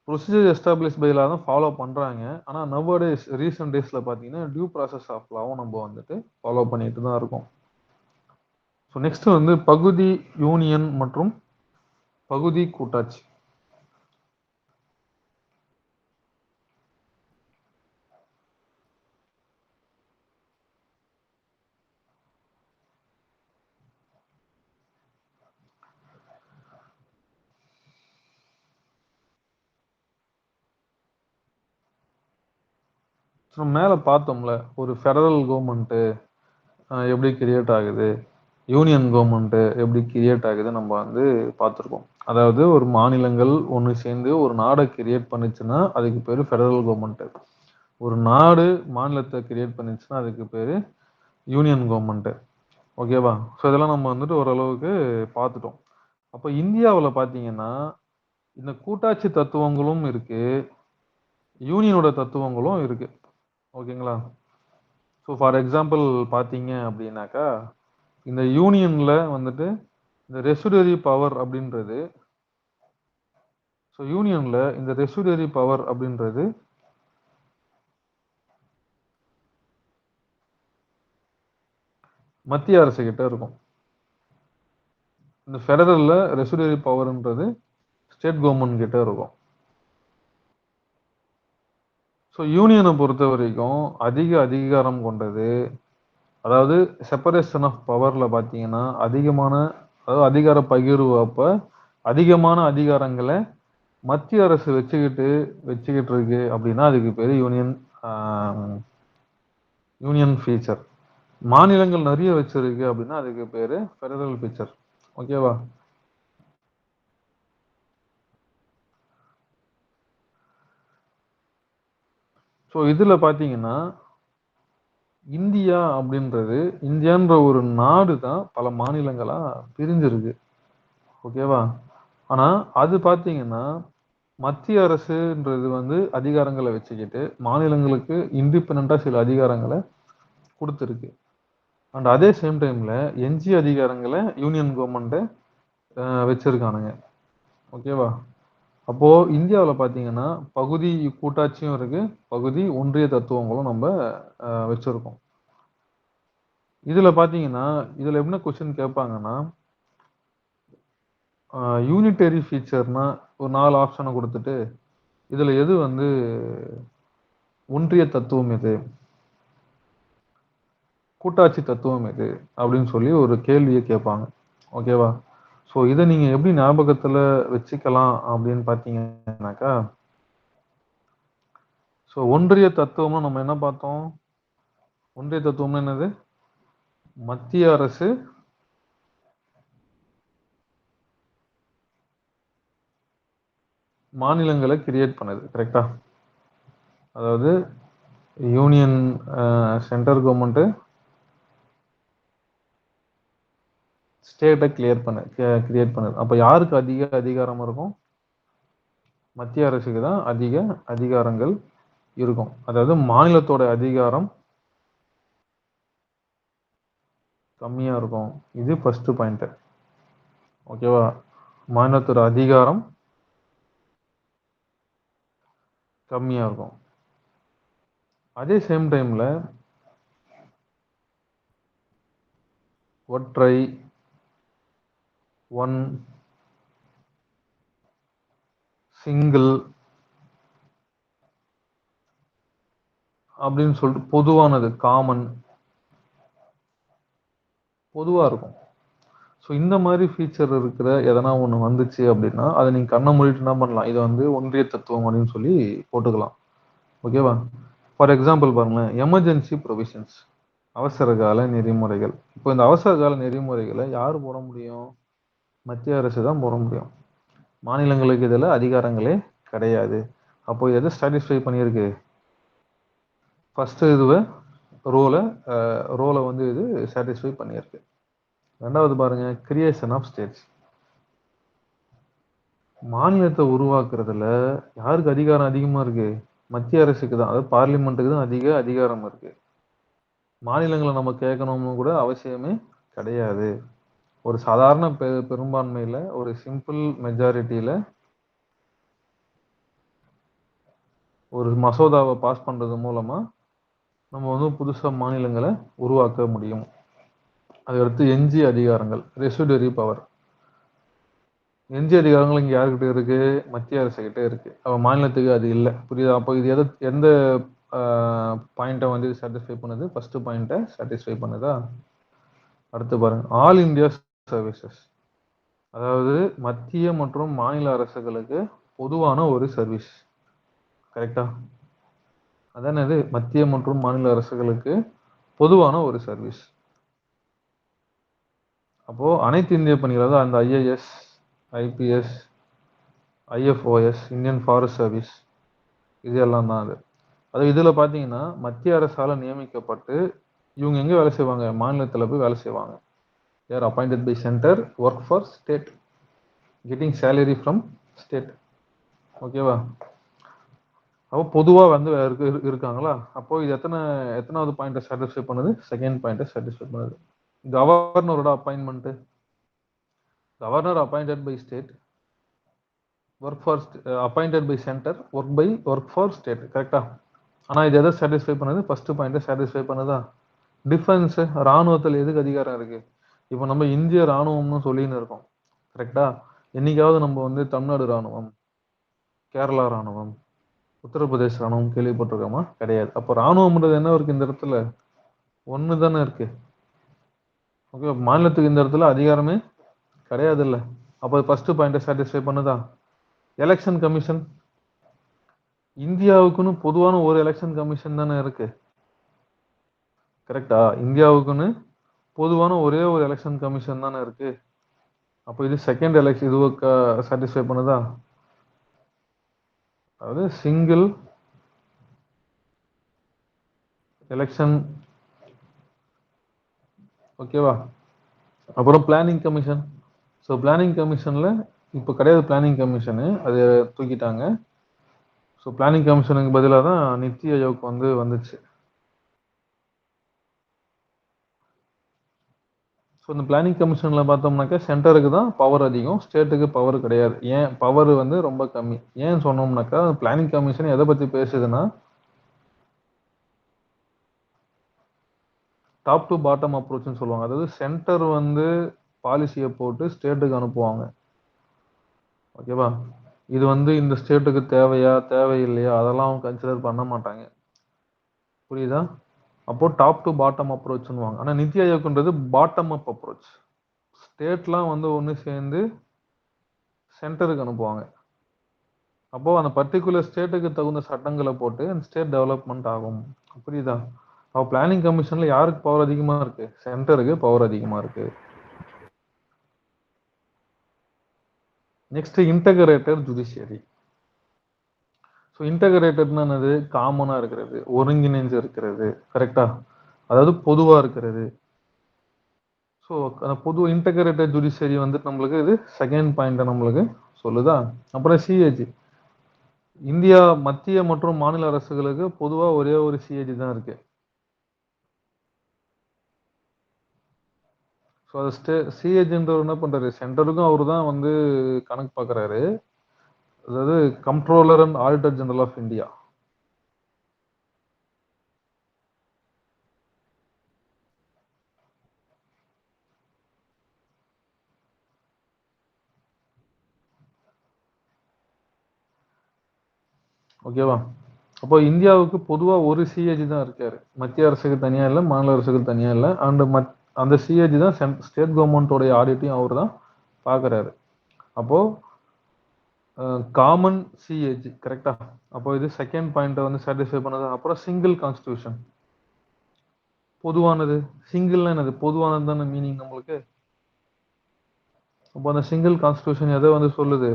ப்ரொசீஜர் எஸ்டாப்ளிஷ் பை லா தான் ஃபாலோ பண்ணுறாங்க. ஆனால் நவடேஸ் ரீசெண்ட் டேஸில் பார்த்தீங்கன்னா டியூ ப்ராசஸ் ஆஃப் லாவும் நம்ம வந்துட்டு ஃபாலோ பண்ணிட்டு தான் இருக்கோம். ஸோ நெக்ஸ்ட் வந்து பகுதி யூனியன் மற்றும் பகுதி கூட்டாட்சி. ஸோ மேலே பார்த்தோம்ல, ஒரு ஃபெடரல் கவர்மெண்ட்டு எப்படி கிரியேட் ஆகுது, யூனியன் கவர்மெண்ட்டு எப்படி கிரியேட் ஆகுது நம்ம வந்து பார்த்துருக்கோம். அதாவது ஒரு மாநிலங்கள் ஒன்று சேர்ந்து ஒரு நாடை கிரியேட் பண்ணுச்சுன்னா அதுக்கு பேர் ஃபெடரல் கவர்மெண்ட்டு. ஒரு நாடு மாநிலத்தை கிரியேட் பண்ணிச்சுன்னா அதுக்கு பேர் யூனியன் கவர்மெண்ட்டு. ஓகேவா? ஸோ இதெல்லாம் நம்ம வந்துட்டு ஓரளவுக்கு பார்த்துட்டோம். அப்போ இந்தியாவில் பார்த்தீங்கன்னா இந்த கூட்டாட்சி தத்துவங்களும் இருக்கு, யூனியனோட தத்துவங்களும் இருக்கு. ஓகேங்களா? ஸோ ஃபார் எக்ஸாம்பிள் பார்த்தீங்க அப்படின்னாக்கா இந்த யூனியன்ல வந்துட்டு இந்த ரெசிடரி பவர் அப்படின்றது, ஸோ யூனியன்ல இந்த ரெசிடரி பவர் அப்படின்றது மத்திய அரசு கிட்ட இருக்கும். இந்த ஃபெடரல்ல ரெசிடரி பவர்ன்றது ஸ்டேட் கவர்மெண்ட் கிட்ட இருக்கும். ஸோ யூனியனை பொறுத்த வரைக்கும் அதிக அதிகாரம் கொண்டது, அதாவது செப்பரேஷன் ஆஃப் பவர்ல பார்த்தீங்கன்னா அதாவது அதிகார பகிர்வு அப்ப அதிகமான அதிகாரங்களை மத்திய அரசு வச்சுக்கிட்டு இருக்கு அப்படின்னா அதுக்கு பேரு யூனியன் ஃபீச்சர். மாநிலங்கள் நிறைய வச்சிருக்கு அப்படின்னா அதுக்கு பேரு ஃபெடரல் ஃபீச்சர். ஓகேவா? ஸோ இதுல பாத்தீங்கன்னா இந்தியான்ற ஒரு நாடு தான் பல மாநிலங்களா பிரிஞ்சிருக்கு. ஓகேவா? ஆனா அது பாத்தீங்கன்னா மத்திய அரசுன்றது வந்து அதிகாரங்களை வச்சுக்கிட்டு மாநிலங்களுக்கு இண்டிபெண்டா சில அதிகாரங்களை கொடுத்துருக்கு. அண்ட் அதே சேம் டைம்ல எஞ்சிய அதிகாரங்களை யூனியன் கவர்மெண்ட் வச்சிருக்கானுங்க. ஓகேவா? அப்போ இந்தியாவில் பார்த்தீங்கன்னா பகுதி கூட்டாட்சியும் இருக்கு, பகுதி ஒன்றிய தத்துவங்களும் நம்ம வச்சிருக்கோம். இதுல பாத்தீங்கன்னா இதுல என்ன கொஸ்டின் கேட்பாங்கன்னா யூனிட்டரி ஃபீச்சர்னா ஒரு 4 ஆப்ஷனை கொடுத்துட்டு இதுல எது வந்து ஒன்றிய தத்துவம் எது, கூட்டாட்சி தத்துவம் எது அப்படின்னு சொல்லி ஒரு கேள்வியை கேட்பாங்க. ஓகேவா? ஸோ இதை நீங்க எப்படி ஞாபகத்துல வச்சுக்கலாம் அப்படின்னு பார்த்தீங்கன்னாக்கா, ஸோ ஒன்றிய தத்துவம்னு நம்ம என்ன பார்த்தோம்? ஒன்றிய தத்துவம்னு என்னது? மத்திய அரசு மாநிலங்களை கிரியேட் பண்ணுது. கரெக்டா? அதாவது யூனியன் சென்ட்ரல் கவர்மெண்ட் ஸ்டேட்டை கிரியேட் பண்ணுது. அப்ப யாருக்கு அதிக அதிகாரம் இருக்கும்? மத்திய அரசுக்கு தான் அதிக அதிகாரங்கள் இருக்கும். அதாவது மாநிலத்தோட அதிகாரம் கம்மியா இருக்கும். இது ஃபர்ஸ்ட் பாயிண்ட். ஓகேவா? மாநிலத்தோட அதிகாரம் கம்மியா இருக்கும். அதே சேம் டைம்ல ஒற்றை, ஒன், சிங்கிள் அப்படின்னு சொல்லிட்டு பொதுவானது காமன், பொதுவா இருக்கும். ஸோ இந்த மாதிரி ஃபீச்சர் இருக்கிற எதனா ஒண்ணு வந்துச்சு அப்படின்னா, அத நீங்க கண்ண மூடிட்டு என்ன பண்ணலாம், இத வந்து ஒன்றிய தத்துவம் அப்படின்னு சொல்லி போட்டுக்கலாம். ஓகேவா? ஃபார் எக்ஸாம்பிள் பாருங்களேன், எமர்ஜென்சி ப்ரொவிஷன்ஸ். அவசர கால நெறிமுறைகள். இப்போ இந்த அவசர கால நெறிமுறைகள யார் போட முடியும்? மத்திய அரசு தான் போட முடியும். மாநிலங்களுக்கு இதுல அதிகாரங்களே கிடையாது. அப்போ எத சாட்டிஸ்ஃபை பண்ணியிருக்கு? ஃபர்ஸ்ட் இதுவ ரோல ரோல வந்து இது சாட்டிஸ்ஃபை பண்ணியிருக்கு. 2வது பாருங்க, கிரியேஷன் ஆஃப் ஸ்டேட்ஸ். மாநிலத்த உருவாக்குறதுல யாருக்கு அதிகாரம் அதிகமா இருக்கு? மத்திய அரசுக்கு தான். அதாவது பார்லிமென்ட்க்கு தான் அதிக அதிகாரம் இருக்கு. மாநிலங்கள நம்ம கேட்கணும்னு கூட அவசியமே கிடையாது. ஒரு சாதாரண பெரும்பான்மையில, ஒரு சிம்பிள் மெஜாரிட்டில ஒரு மசோதாவ பாஸ் பண்றது மூலமா நம்ம வந்து புதுசா மாநிலங்கள உருவாக்க முடியும். அதுக்கடுத்து எஞ்சிய அதிகாரங்கள், ரெசிடுவரி பவர். எஞ்சிய அதிகாரங்கள் இங்க யார்கிட்ட இருக்கு? மத்திய அரசுகிட்ட இருக்கு. அப்ப மாநிலத்துக்கு அது இல்ல. புரியுதா? அப்போ இது எந்த பாயிண்ட்ட வந்து சாட்டிஸ்ஃபை பண்ணுது? ஃபர்ஸ்ட் பாயிண்ட்ட சாட்டிஸ்ஃபை பண்ணுதா? அடுத்து பாருங்க, ஆல் இந்தியா சர்வீசஸ். அதாவது மத்திய மற்றும் மாநில அரசுகளுக்கு பொதுவான ஒரு சர்வீஸ். கரெக்ட்டா? அதானே இது மத்திய மற்றும் மாநில அரசுகளுக்கு பொதுவான ஒரு சர்வீஸ். அப்போ அனைத்து இந்திய பணிகள், அதாவது அந்த IAS, IPS, IFOS, Indian forest service, இது எல்லாம் தான் அது. அது இதுல பாத்தீங்கன்னா மத்திய அரசால நியமிக்கப்பட்டு இவங்க எங்க வேலை செய்வாங்க? மாநிலத்துல போய் வேலை செய்வாங்க. They are appointed by center, work for state, getting salary from state. ஓகேவா? அப்போ பொதுவா வந்து இருக்காங்களா? அப்போ இது எத்தனாவது பாயிண்ட சாட்டிஸ்ஃபை பண்ணுது? செகண்ட் பாயிண்ட சாட்டிஸ்ஃபை பண்ணுது. கவர்னரோட appointment. Governor appointed by state, work for appointed by centre, work for state. கரெக்டா? ஆனா இது எதை சாட்டிஸ்ஃபை பண்ணுது? ஃபர்ஸ்ட் பாயிண்ட சாட்டிஸ்ஃபை பண்ணுதா? டிஃபென்ஸ், ராணுவத்தில் எதுக்கு அதிகாரம் இருக்கு? இப்போ நம்ம இந்திய ராணுவம்னு சொல்லின்னு இருக்கோம். கரெக்டா? என்னைக்காவது நம்ம வந்து தமிழ்நாடு ராணுவம், கேரளா ராணுவம், உத்தரப்பிரதேச ராணுவம் கேள்விப்பட்டிருக்கோமா? கிடையாது. அப்போ ராணுவம்ன்றது என்ன இருக்கு இந்த இடத்துல? ஒண்ணு தானே இருக்கு. ஓகே, மாநிலத்துக்கு இந்த இடத்துல அதிகாரமே கிடையாது இல்ல. அப்போ ஃபர்ஸ்ட் பாயிண்ட சாட்டிஸ்ஃபை பண்ணுதா? Election commission. இந்தியாவுக்குன்னு பொதுவான ஒரு எலெக்ஷன் கமிஷன் தானே இருக்கு. கரெக்டா? இந்தியாவுக்குன்னு பொதுவான ஒரே ஒரு எலெக்ஷன் கமிஷன் தானே இருக்கு. அப்போ இது செகண்ட் எலெக்ஷன் இதுவுக்கு சாட்டிஸ்ஃபை பண்ணுதா? அதாவது சிங்கிள் எலெக்ஷன். ஓகேவா? அப்புறம் பிளானிங் கமிஷன். ஸோ பிளானிங் கமிஷன்ல இப்போ கிடையாது. பிளானிங் கமிஷனு அது தூக்கிட்டாங்க. ஸோ பிளானிங் கமிஷனுக்கு பதிலாக தான் நித்தி ஆயோக் வந்து வந்துச்சு. ஸோ இந்த பிளானிங் கமிஷன்ல பார்த்தோம்னாக்கா சென்டருக்கு தான் பவர் அதிகம், ஸ்டேட்டுக்கு பவர் கிடையாது. ஏன் பவர் வந்து ரொம்ப கம்மி? ஏன் சொன்னோம்னாக்கா பிளானிங் கமிஷன் எதை பத்தி பேசுதுன்னா டாப் டு பாட்டம் அப்ரோச்னு சொல்லுவாங்க. அதாவது சென்டர் வந்து பாலிசியை போட்டு ஸ்டேட்டுக்கு அனுப்புவாங்க. ஓகேவா? இது வந்து இந்த ஸ்டேட்டுக்கு தேவையா தேவையில்லையா அதெல்லாம் அவங்க கன்சிடர் பண்ண மாட்டாங்க. புரியுதா? அப்போ டாப் டு பாட்டம் அப்ரோச்னுவாங்க. ஆனா நித்தி ஆயோக்ன்றது பாட்டம் அப் அப்ரோச். ஸ்டேட்லாம் வந்து ஒன்று சேர்ந்து சென்டருக்கு அனுப்புவாங்க. அப்போ அந்த பர்டிகுலர் ஸ்டேட்டுக்கு தகுந்த சட்டங்களை போட்டு அந்த ஸ்டேட் டெவலப்மெண்ட் ஆகும். புரியுதா? அப்போ பிளானிங் கமிஷன்ல யாருக்கு பவர் அதிகமா இருக்கு? சென்டருக்கு பவர் அதிகமா இருக்கு. Next integrated judiciary. ஸோ இன்டகிரேட்டட்னா என்னது? காமனா இருக்கிறது, ஒருங்கிணைஞ்சு இருக்கிறது. கரெக்டா? அதாவது பொதுவா இருக்கிறது. ஸோ அந்த பொது இன்டகிரேட்டட் ஜுடிஷியரி வந்து நம்மளுக்கு இது செகண்ட் பாயிண்ட் நம்மளுக்கு சொல்லுதா? அப்புறம் சிஏஜி. இந்தியா மத்திய மற்றும் மாநில அரசுகளுக்கு பொதுவா ஒரே ஒரு சிஏஜி தான் இருக்கு. ஸோ அது சிஏஜின்றவர் என்ன பண்றாரு? சென்டருக்கும் அவரு தான் வந்து கணக்கு பார்க்கறாரு. அதாவது comptroller and auditor general of India. ஓகேவா? அப்போ இந்தியாவுக்கு பொதுவா ஒரு சிஏஜி தான் இருக்காரு. மத்திய அரசுக்கு தனியா இல்ல, மாநில அரசுக்கு தனியா இல்ல. அண்ட் அந்த சிஏஜி தான் ஸ்டேட் கவர்மெண்ட்டோடைய ஆடிட்டையும் அவர் தான் பார்க்குறாரு. அப்போது காமன் சிஏஜி கரெக்டா? அப்போ இது செகண்ட் பாயிண்ட்டை வந்து சாட்டிஸ்ஃபை பண்ணது. அப்புறம் சிங்கிள் கான்ஸ்டியூஷன், பொதுவானது. சிங்கிள்னா என்னது? பொதுவானது தானே மீனிங் நம்மளுக்கு. அப்போ அந்த சிங்கிள் கான்ஸ்டியூஷன் எதை வந்து சொல்லுது?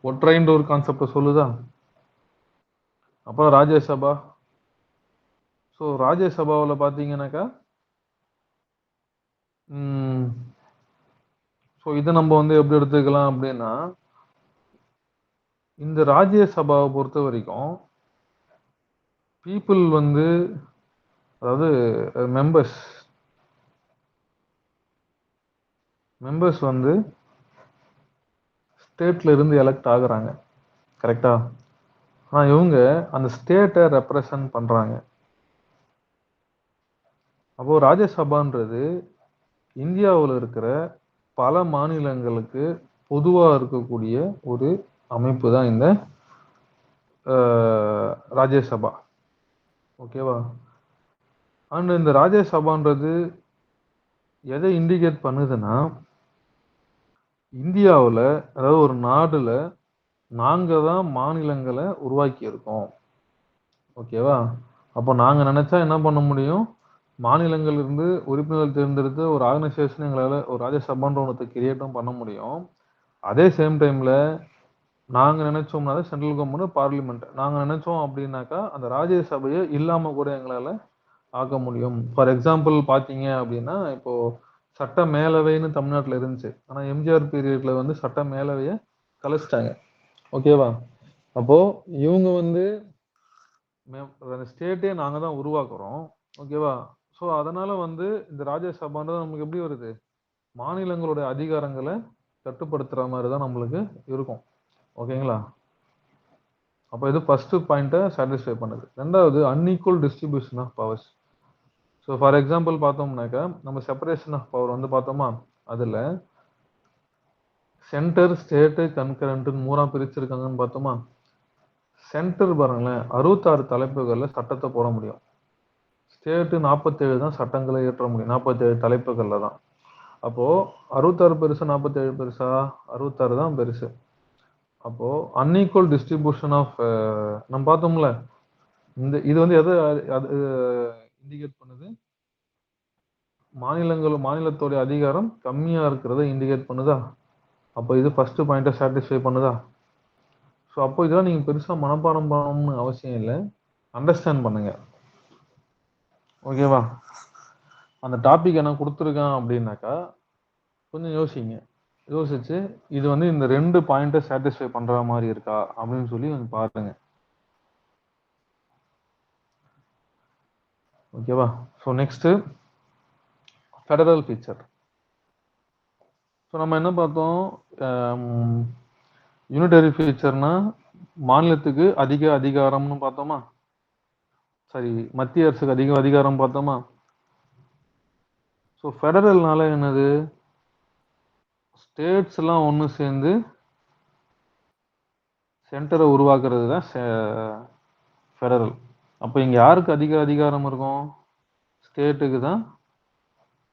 ஒற்றைன்ற ஒரு கான்செப்டை சொல்லுதா? அப்புறம் ராஜ்யசபா. ஸோ ராஜ்யசபாவில் பார்த்தீங்கன்னாக்கா ஸோ இதை நம்ம வந்து எப்படி எடுத்துக்கலாம் அப்படின்னா, இந்த ராஜ்யசபாவை பொறுத்த வரைக்கும் பீப்புள் வந்து, அதாவது மெம்பர்ஸ் வந்து ஸ்டேட்ல இருந்து எலெக்ட் ஆகுறாங்க கரெக்டா? ஆனால் இவங்க அந்த ஸ்டேட்டை ரெப்ரசன்ட் பண்றாங்க. அப்போ ராஜ்யசபான்றது இந்தியாவில் இருக்கிற பல மாநிலங்களுக்கு பொதுவாக இருக்கக்கூடிய ஒரு அமைப்பு தான் இந்த ராஜ்யசபா. ஓகேவா? அண்ட் இந்த ராஜ்யசபான்றது எதை இண்டிகேட் பண்ணுதுன்னா, இந்தியாவில், அதாவது ஒரு நாடுல நாங்கள் தான் மாநிலங்களை உருவாக்கி இருக்கோம். ஓகேவா? அப்போ நாங்கள் நினைச்சா என்ன பண்ண முடியும்? மாநிலங்கள் இருந்து உறுப்பினர்கள் தேர்ந்தெடுத்து ஒரு ஆர்கனைசேஷன் எங்களால் ஒரு ராஜ்யசபான்ற ஒன்றத்தை கிரியேட்டும் பண்ண முடியும். அதே சேம் டைம்ல நாங்கள் நினைச்சோம்னா சென்ட்ரல் கவர்மெண்ட் பார்லிமெண்ட் நாங்கள் நினைச்சோம் அப்படின்னாக்கா அந்த ராஜ்யசபையை இல்லாமல் கூட எங்களால் ஆக்க முடியும். ஃபார் எக்ஸாம்பிள் பார்த்தீங்க அப்படின்னா, இப்போ சட்ட மேலவைன்னு தமிழ்நாட்டில் இருந்துச்சு. ஆனால் எம்ஜிஆர் பீரியட்ல வந்து சட்ட மேலவையை கலைச்சிட்டாங்க. ஓகேவா? அப்போ இவங்க வந்து ஸ்டேட்டே நாங்கள் தான் உருவாக்குறோம். ஓகேவா? ஸோ அதனால வந்து இந்த ராஜ்யசபான்றது நமக்கு எப்படி வருது? மாநிலங்களுடைய அதிகாரங்களை கட்டுப்படுத்துற மாதிரி தான் நம்மளுக்கு இருக்கும். ஓகேங்களா? அப்போ இது ஃபர்ஸ்ட் பாயிண்ட்டை சாட்டிஸ்ஃபை பண்ணுது. ரெண்டாவது unequal distribution of powers. So for example பார்த்தோம்னாக்கா, நம்ம செப்பரேஷன் ஆஃப் பவர் வந்து பார்த்தோமா, அதில் சென்டர், ஸ்டேட்டு, கன்கரண்ட்னு மூணா பிரிச்சிருக்காங்கன்னு பார்த்தோமா. சென்டர் பாருங்களேன், 66 தலைப்புகளில் சட்டத்தை போட முடியும். ஸ்டேட்டு 47 தான் சட்டங்களை இயற்ற முடியும், 47 தலைப்புகளில் தான். அப்போது 66 பெருசா 47 பெருசா? 66 தான் பெருசு. அப்போது அன்இக்குவல் டிஸ்ட்ரிபியூஷன் ஆஃப் நம்ம பார்த்தோம்ல, இது வந்து எதை அது இண்டிகேட் பண்ணுது? மாநிலத்தோடைய அதிகாரம் கம்மியா இருக்கிறத இண்டிகேட் பண்ணுதா? அப்போ இது ஃபர்ஸ்ட் பாயிண்ட்டை சாட்டிஸ்ஃபை பண்ணுதா? ஸோ அப்போ இதெல்லாம் நீங்கள் பெருசாக மனப்பாடம் பண்ணணும்னு அவசியம் இல்லை, அண்டர்ஸ்டாண்ட் பண்ணுங்க. ஓகேவா? அந்த டாபிக் என்ன கொடுத்துருக்கான் அப்படின்னாக்கா கொஞ்சம் யோசிங்க. யோசிச்சு இது வந்து இந்த 2 பாயிண்ட்டை சாட்டிஸ்ஃபை பண்ணுற மாதிரி இருக்கா அப்படின்னு சொல்லி கொஞ்சம் பாருங்க. ஓகேவா? So next federal feature. So நம்ம என்ன பார்த்தோம்? யூனிட்டரி ஃபீச்சர்னா மாநிலத்துக்கு அதிக அதிகாரம்னு பார்த்தோமா? சரி, மத்திய அரசுக்கு அதிக அதிகாரம் பார்த்தோமா? ஸோ ஃபெடரல்னால என்னது? ஸ்டேட்ஸ் எல்லாம் ஒன்று சேர்ந்து சென்டரை உருவாக்குறது தான் ஃபெடரல். அப்போ இங்கே யாருக்கு அதிக அதிகாரம் இருக்கும்? ஸ்டேட்டுக்கு தான்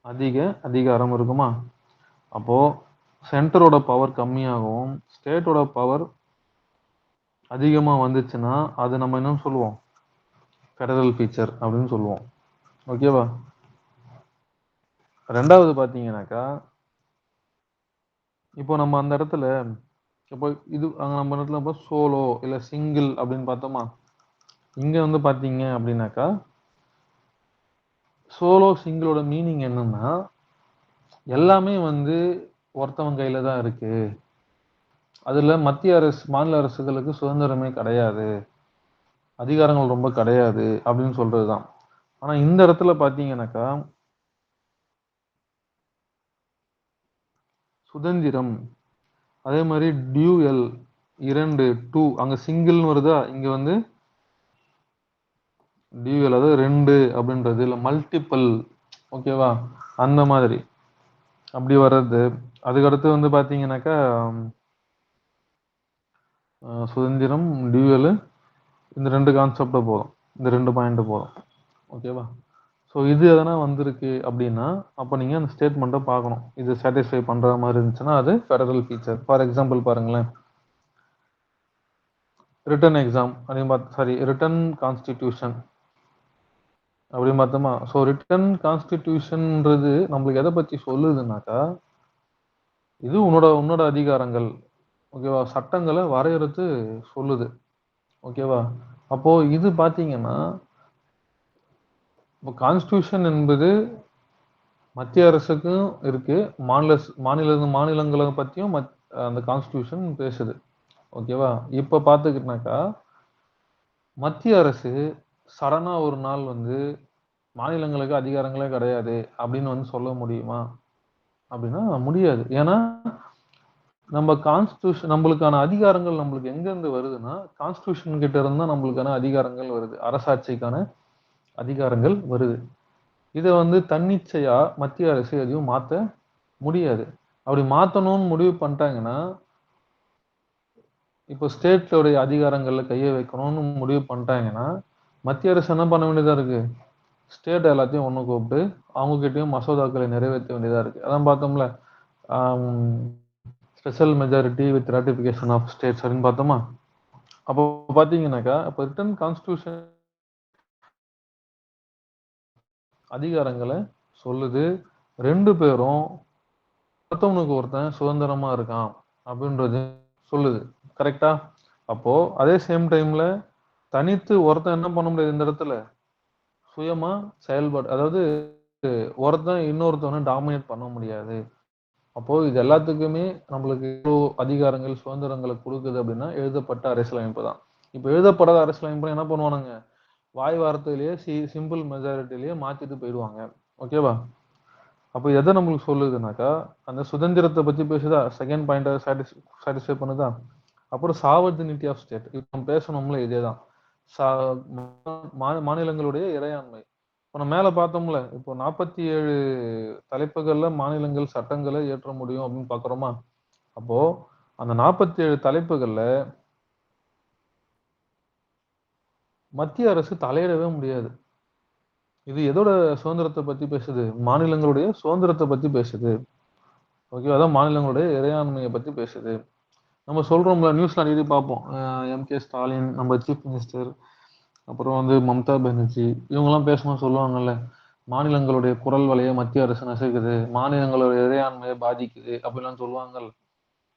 அதிக அதிகாரம் இருக்குமா? அப்போது சென்டரோட பவர் கம்மியாகவும் ஸ்டேட்டோட பவர் அதிகமாக வந்துச்சுன்னா அது நம்ம என்ன சொல்லுவோம்? ஃபெடரல் ஃபீச்சர் அப்படின்னு சொல்லுவோம். ஓகேவா? ரெண்டாவது பார்த்தீங்கன்னாக்கா, இப்போ நம்ம அந்த இடத்துல இப்போ இது அங்கே நம்ம இடத்துல இப்போ சோலோ இல்லை சிங்கிள் அப்படின்னு பார்த்தோமா? இங்கே வந்து பார்த்தீங்க அப்படின்னாக்கா, சோலோ சிங்கிளோட மீனிங் என்னன்னா, எல்லாமே வந்து ஒருத்தவங்க கையில தான் இருக்கு. அதுல மத்திய அரசு, மாநில அரசுகளுக்கு சுதந்திரமே கிடையாது, அதிகாரங்கள் ரொம்ப கிடையாது அப்படின்னு சொல்றதுதான். ஆனா இந்த இடத்துல பாத்தீங்கன்னாக்கா சுதந்திரம், அதே மாதிரி டியூஎல் 2 2 அங்க சிங்கிள்னு வருதா, இங்க வந்து டியூஎல் அதாவது 2 அப்படின்றது, இல்ல மல்டிபிள். ஓகேவா? அந்த மாதிரி அப்படி வர்றது. அதுக்கடுத்து வந்து பாத்தீங்கன்னாக்கா சுதந்திரம், டியூவல், இந்த 2 கான்செப்ட் போதும், இந்த 2 பாயிண்ட் போதும். ஓகேவா? ஸோ ஸோ இது எதனா வந்திருக்கு அப்படின்னா அப்போ நீங்கள் அந்த ஸ்டேட்மெண்ட்டை பார்க்கணும். இது சாட்டிஸ்ஃபை பண்ணுற மாதிரி இருந்துச்சுன்னா அது ஃபெடரல் ஃபீச்சர். ஃபார் எக்ஸாம்பிள் பாருங்களேன், ரிட்டன் எக்ஸாம் அப்படின்னு ரிட்டன் கான்ஸ்டிடியூஷன் அப்படின்னு பார்த்தோமா. ஸோ ரிட்டன் கான்ஸ்டிடியூஷன்ன்றது நம்மளுக்கு எதை பற்றி சொல்லுதுன்னாக்கா, இது உன்னோட அதிகாரங்கள், ஓகேவா, சட்டங்களை வரையறுத்து சொல்லுது, ஓகேவா. அப்போ இது பார்த்தீங்கன்னா, இப்போ கான்ஸ்டியூஷன் என்பது மத்திய அரசுக்கும் இருக்கு, மாநிலங்களை பற்றியும் அந்த கான்ஸ்டியூஷன் பேசுது, ஓகேவா. இப்போ பார்த்துக்கிட்டாக்கா மத்திய அரசு சடனா ஒரு நாள் வந்து மாநிலங்களுக்கு அதிகாரங்களே கிடையாது அப்படின்னு வந்து சொல்ல முடியுமா அப்படின்னா முடியாது. ஏன்னா நம்ம கான்ஸ்டியூஷன், நம்மளுக்கான அதிகாரங்கள் நம்மளுக்கு எங்கேருந்து வருதுன்னா கான்ஸ்டியூஷன் கிட்ட இருந்தா நம்மளுக்கான அதிகாரங்கள் வருது, அரசாட்சிக்கான அதிகாரங்கள் வருது. இதை வந்து தன்னிச்சையா மத்திய அரசு எதையும் மாற்ற முடியாது. அப்படி மாற்றணும்னு முடிவு பண்ணிட்டாங்கன்னா, இப்போ ஸ்டேட்டோடைய அதிகாரங்கள்ல கையை வைக்கணும்னு முடிவு பண்ணிட்டாங்கன்னா மத்திய அரசு என்ன பண்ண வேண்டியதா இருக்கு, ஸ்டேட் எல்லாத்தையும் ஒன்று கூப்பிட்டு அவங்க கிட்டயும் மசோதாக்களை நிறைவேற்ற வேண்டியதா இருக்கு. அதான் பார்த்தோம்ல, special majority with ratification of states அப்படின்னு பார்த்தோமா. அப்போ பார்த்தீங்கன்னாக்கா இப்போ ரிட்டன் கான்ஸ்டியூஷன் அதிகாரங்களை சொல்லுது. ரெண்டு பேரும் ஒருத்தவனுக்கு ஒருத்தன் சுதந்திரமா இருக்கான் அப்படின்றது சொல்லுது, கரெக்டா. அப்போ அதே சேம் டைம்ல தனித்து ஒருத்தன் என்ன பண்ண முடியாது, இந்த இடத்துல சுயமா செயல்பாடு, அதாவது ஒருத்தன் இன்னொருத்தவனை டாமினேட் பண்ண முடியாது. அப்போ இது எல்லாத்துக்குமே நம்மளுக்கு அதிகாரங்கள் சுதந்திரங்களை கொடுக்குது அப்படின்னா எழுதப்பட்ட அரசியலமைப்பு தான். இப்போ எழுதப்படாத அரசியலமைப்பு என்ன பண்ணுவானுங்க, வாய் வார்த்தையிலேயே சிம்பிள் மெஜாரிட்டிலேயே மாத்திட்டு போயிடுவாங்க, ஓகேவா. அப்போ எதை நம்மளுக்கு சொல்லுதுனாக்கா அந்த சுதந்திரத்தை பத்தி பேசுதா, செகண்ட் பாயிண்ட் சாட்டிஸ்ஃபை பண்ணுதா. அப்புறம் சாவர்டினிட்டி ஆஃப் ஸ்டேட், இப்போ நம்ம பேசணும்ல இதேதான், மாநிலங்களுடைய இறையாண்மை. இப்போ நம்ம மேல பார்த்தோம்ல, இப்போ 47 தலைப்புகள்ல மாநிலங்கள் சட்டங்களை இயற்ற முடியும் அப்படின்னு பாக்குறோமா. அப்போ அந்த 47 தலைப்புகள்ல மத்திய அரசு தலையிடவே முடியாது. இது எதோட சுதந்திரத்தை பத்தி பேசுது, மாநிலங்களுடைய சுதந்திரத்தை பத்தி பேசுது, ஓகே. அதான் மாநிலங்களுடைய இறையாண்மையை பத்தி பேசுது. நம்ம சொல்றோம்ல, நியூஸ்ல அடிக்கடி பார்ப்போம், எம்.கே. ஸ்டாலின் நம்ம சீஃப் மினிஸ்டர், அப்புறம் வந்து மம்தா பானர்ஜி, இவங்கெல்லாம் பேசணும் சொல்லுவாங்கல்ல, மாநிலங்களுடைய குரல் வலையை மத்திய அரசு நசுக்குது, மாநிலங்களுடைய இறையாண்மையை பாதிக்குது அப்படிலாம் சொல்லுவாங்கல்ல.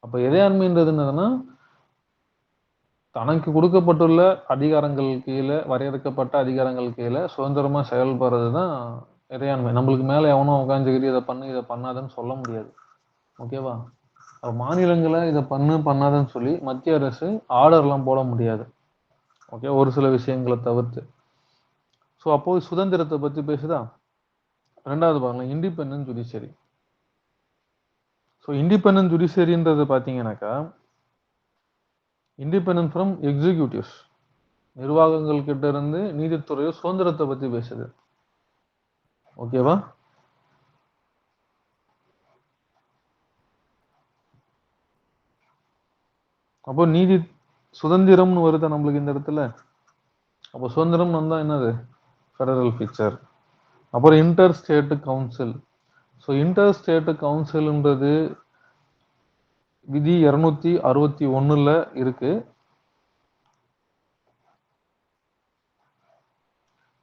அப்ப இறையாண்மைன்றது என்னதுன்னா, தனக்கு கொடுக்கப்பட்டுள்ள அதிகாரங்கள் கீழே, வரையறுக்கப்பட்ட அதிகாரங்கள் கீழே சுதந்திரமா செயல்படுறது தான் இறையாண்மை. நம்மளுக்கு மேல எவனும் உட்காந்துக்கிட்டு இதை பண்ணு இதை பண்ணாதுன்னு சொல்ல முடியாது, ஓகேவா. மாநிலங்களை இதை பண்ணாதுன்னு சொல்லி மத்திய அரசு ஆர்டர்லாம் போட முடியாது, ஓகே, ஒரு சில விஷயங்களை தவிர்த்து. ஸோ அப்போ சுதந்திரத்தை பத்தி பேசுதா. ரெண்டாவது பாருங்க, இண்டிபெண்டன்ட் ஜுடிஷியரி. ஸோ இண்டிபெண்டன்ட் ஜுடிஷியரின்றது பார்த்தீங்கன்னாக்கா இண்டிபெண்டன்ட் ஃப்ரம் எக்ஸிக்யூட்டிவ்ஸ், நிர்வாகங்கள் கிட்ட இருந்து நீதித்துறையோ சுதந்திரத்தை பத்தி பேசுது, ஓகேவா. அப்போ நீதி சுதந்திரம்னு வருது நம்மளுக்கு இந்த இடத்துல. அப்போ சுதந்திரம் வந்தா என்னது, ஃபெடரல் ஃபீச்சர். அப்புறம் inter state council. So inter state கவுன்சில்ன்றது விதி 261ல இருக்கு.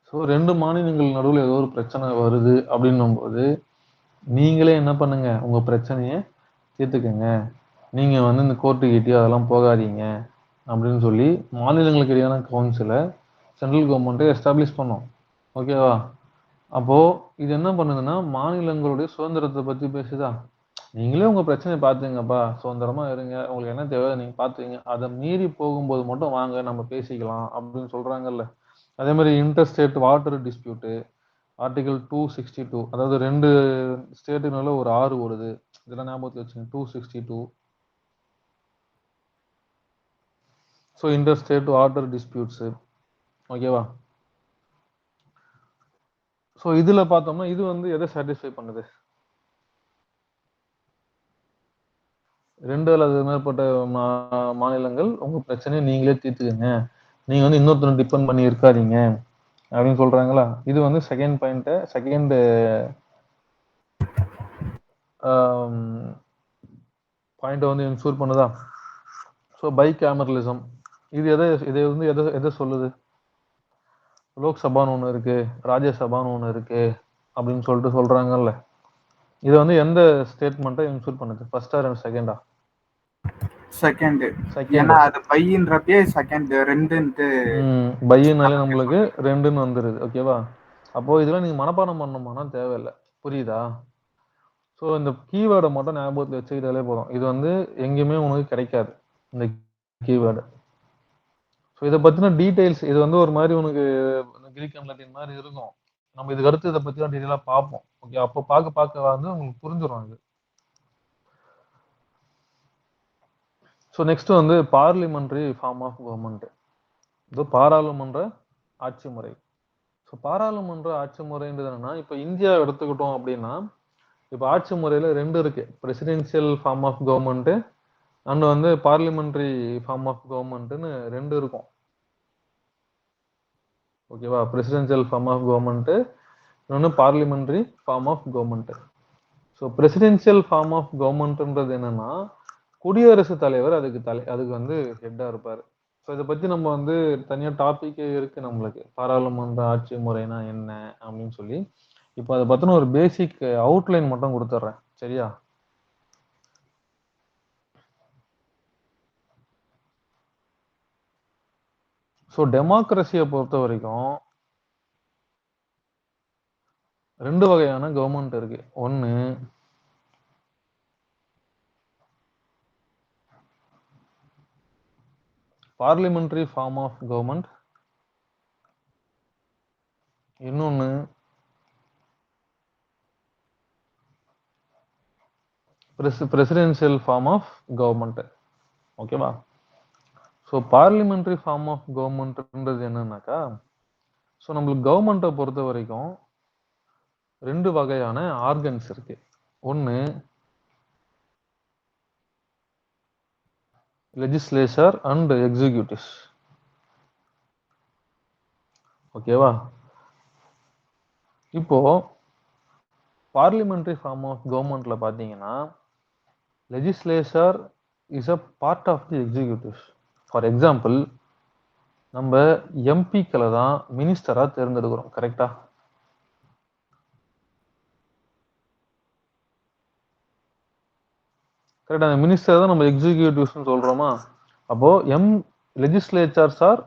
ஸோ ரெண்டு மாநிலங்கள் நடுவில் ஏதோ ஒரு பிரச்சனை வருது அப்படின்னும் போது நீங்களே என்ன பண்ணுங்க, உங்க பிரச்சனையை தீர்த்துக்கங்க, நீங்க வந்து இந்த கோர்ட்டு கிட்டயோ அதெல்லாம் போகாதீங்க அப்படின்னு சொல்லி மாநிலங்களுக்கு இடையான கவுன்சிலை சென்ட்ரல் கவர்மெண்ட்டை எஸ்டாப்ளிஷ் பண்ணோம், ஓகேவா. அப்போ இது என்ன பண்ணுதுன்னா மாநிலங்களுடைய சுதந்திரத்தை பத்தி பேசுதா. நீங்களே உங்க பிரச்சனையை பார்த்துங்கப்பா, சுதந்திரமா இருங்க, உங்களுக்கு என்ன தேவை நீங்க பார்த்துங்க, அதை மீறி போகும்போது மட்டும் வாங்க நம்ம பேசிக்கலாம் அப்படின்னு சொல்றாங்கல்ல. அதே மாதிரி inter state water dispute, article 262, அதாவது ரெண்டு ஸ்டேட்டுனால ஒரு ஆறு ஓடுது, இதெல்லாம் ஞாபகத்தில் வச்சுங்க, 262. ஸோ இன்டர் ஸ்டேட் வாட்டர் டிஸ்பியூட்ஸு, ஓகேவா. ஸோ இதுல பார்த்தோம்னா இது வந்து எதை சாட்டிஸ்ஃபை பண்ணுது, ரெண்டு அல்லது மேற்பட்ட மாநிலங்கள் உங்க பிரச்சனையை நீங்களே தீர்த்துக்கங்க, நீங்க வந்து இன்னொருத்தர் டிபெண்ட் பண்ணி இருக்காதீங்க அப்படின்னு சொல்றாங்களா? இது வந்து செகண்ட் பாயிண்ட். செகண்ட் பாயிண்ட் வந்து இன்சூர் பண்ணுதா? ஸோ பை கேமரலிசம் இது எதை சொல்லுது? லோக்சபான்னு ஒன்று இருக்கு, ராஜ்யசபான்னு ஒன்று இருக்கு அப்படின்னு சொல்லிட்டு சொல்றாங்கல்ல. இது வந்து எந்த ஸ்டேட்மெண்ட்டை இன்சூர் பண்ணுது? ஃபர்ஸ்டா செகண்டா? செகண்ட். செகண்ட். ஏன்னா அது பையன்றப்பே செகண்ட் ரெண்டுன்ட்டு. பையனாலே நம்மளுக்கு ரெண்டுன்னு வந்துருது. ஓகேவா? அப்போ இதெல்லாம் நீங்க மனப்பாடம் பண்ணணுமானா தேவையில்லை. புரியுதா? ஸோ இந்த கீவேர்டை மட்டும் ஞாபகத்தில் வச்சுக்கிட்டாலே போதும். இது வந்து எங்கேயுமே உனக்கு கிடைக்காது இந்த கீவேர்டு. ஸோ இதை பத்தின டீடைல்ஸ் இது வந்து ஒரு மாதிரி உனக்கு கிரீக் அண்ட் லத்தீன் மாதிரி இருக்கும். நம்ம இதுக்கு அடுத்து இதை பத்தி தான் டீட்டெயிலாக பார்ப்போம். ஓகே, அப்போ பார்க்க வந்து உங்களுக்கு புரிஞ்சிடும் இது. ஸோ நெக்ஸ்ட் வந்து பார்லிமெண்ட்ரி ஃபார்ம் ஆஃப் கவர்மெண்ட். இது பாராளுமன்ற ஆட்சி முறை. ஸோ பாராளுமன்ற ஆட்சி முறைன்றது என்னன்னா, இப்போ இந்தியா எடுத்துக்கிட்டோம் அப்படின்னா, இப்போ ஆட்சி முறையில ரெண்டு இருக்கு. Presidential form of government and வந்து பார்லிமெண்ட்ரி ஃபார்ம் ஆஃப் கவர்மெண்ட்னு ரெண்டு இருக்கும். ஓகேவா? பிரசிடென்சியல் ஃபார்ம் ஆஃப் கவர்மெண்ட், இன்னொன்று parliamentary form of government. So presidential form of கவர்மெண்ட்ன்றது என்னன்னா, குடியரசுத் தலைவர் அதுக்கு வந்து ஹெட்டா இருப்பாரு. ஸோ இதை பத்தி நம்ம வந்து தனியா டாபிக்கே இருக்கு நம்மளுக்கு. பாராளுமன்ற ஆட்சி முறைனா என்ன அப்படின்னு சொல்லி. இப்போ அதை பத்தின ஒரு பேசிக் அவுட்லைன் மட்டும் கொடுத்துட்றேன். சரியா? ஸோ டெமோக்ரஸியை பொறுத்த வரைக்கும் ரெண்டு வகையான கவர்மெண்ட் இருக்கு. ஒன்று பார்லிமெண்ட்ரி ஃபார்ம் ஆஃப் கவர்மெண்ட், இன்னொன்று பிரசிடென்சியல் ஃபார்ம் ஆஃப் கவர்மெண்ட். ஓகேவா? ஸோ பார்லிமெண்ட்ரி ஃபார்ம் ஆஃப் கவர்மெண்ட்ன்றது என்னன்னாக்கா, ஸோ நம்மளுக்கு கவர்மெண்ட்டை பொறுத்த வரைக்கும் ரெண்டு வகையான ஆர்கன்ஸ் இருக்கு. ஒன்று லெஜிஸ்லேச்சர் அண்ட் எக்ஸிக்யூட்டிவ்ஸ். ஓகேவா? இப்போ பார்லிமெண்ட்ரி ஃபார்ம் ஆஃப் கவர்மெண்ட்ல பார்த்தீங்கன்னா, legislature is a part of the executives. For example, நம்ம எம்பிக்களை தான் மினிஸ்டரா தேர்ந்தெடுக்கிறோம். கரெக்டா? கரெக்டா? அந்த மினிஸ்டர் தான் நம்ம எக்ஸிக்யூட்டிவ்ஸ் சொல்றோமா? அப்போ legislatures are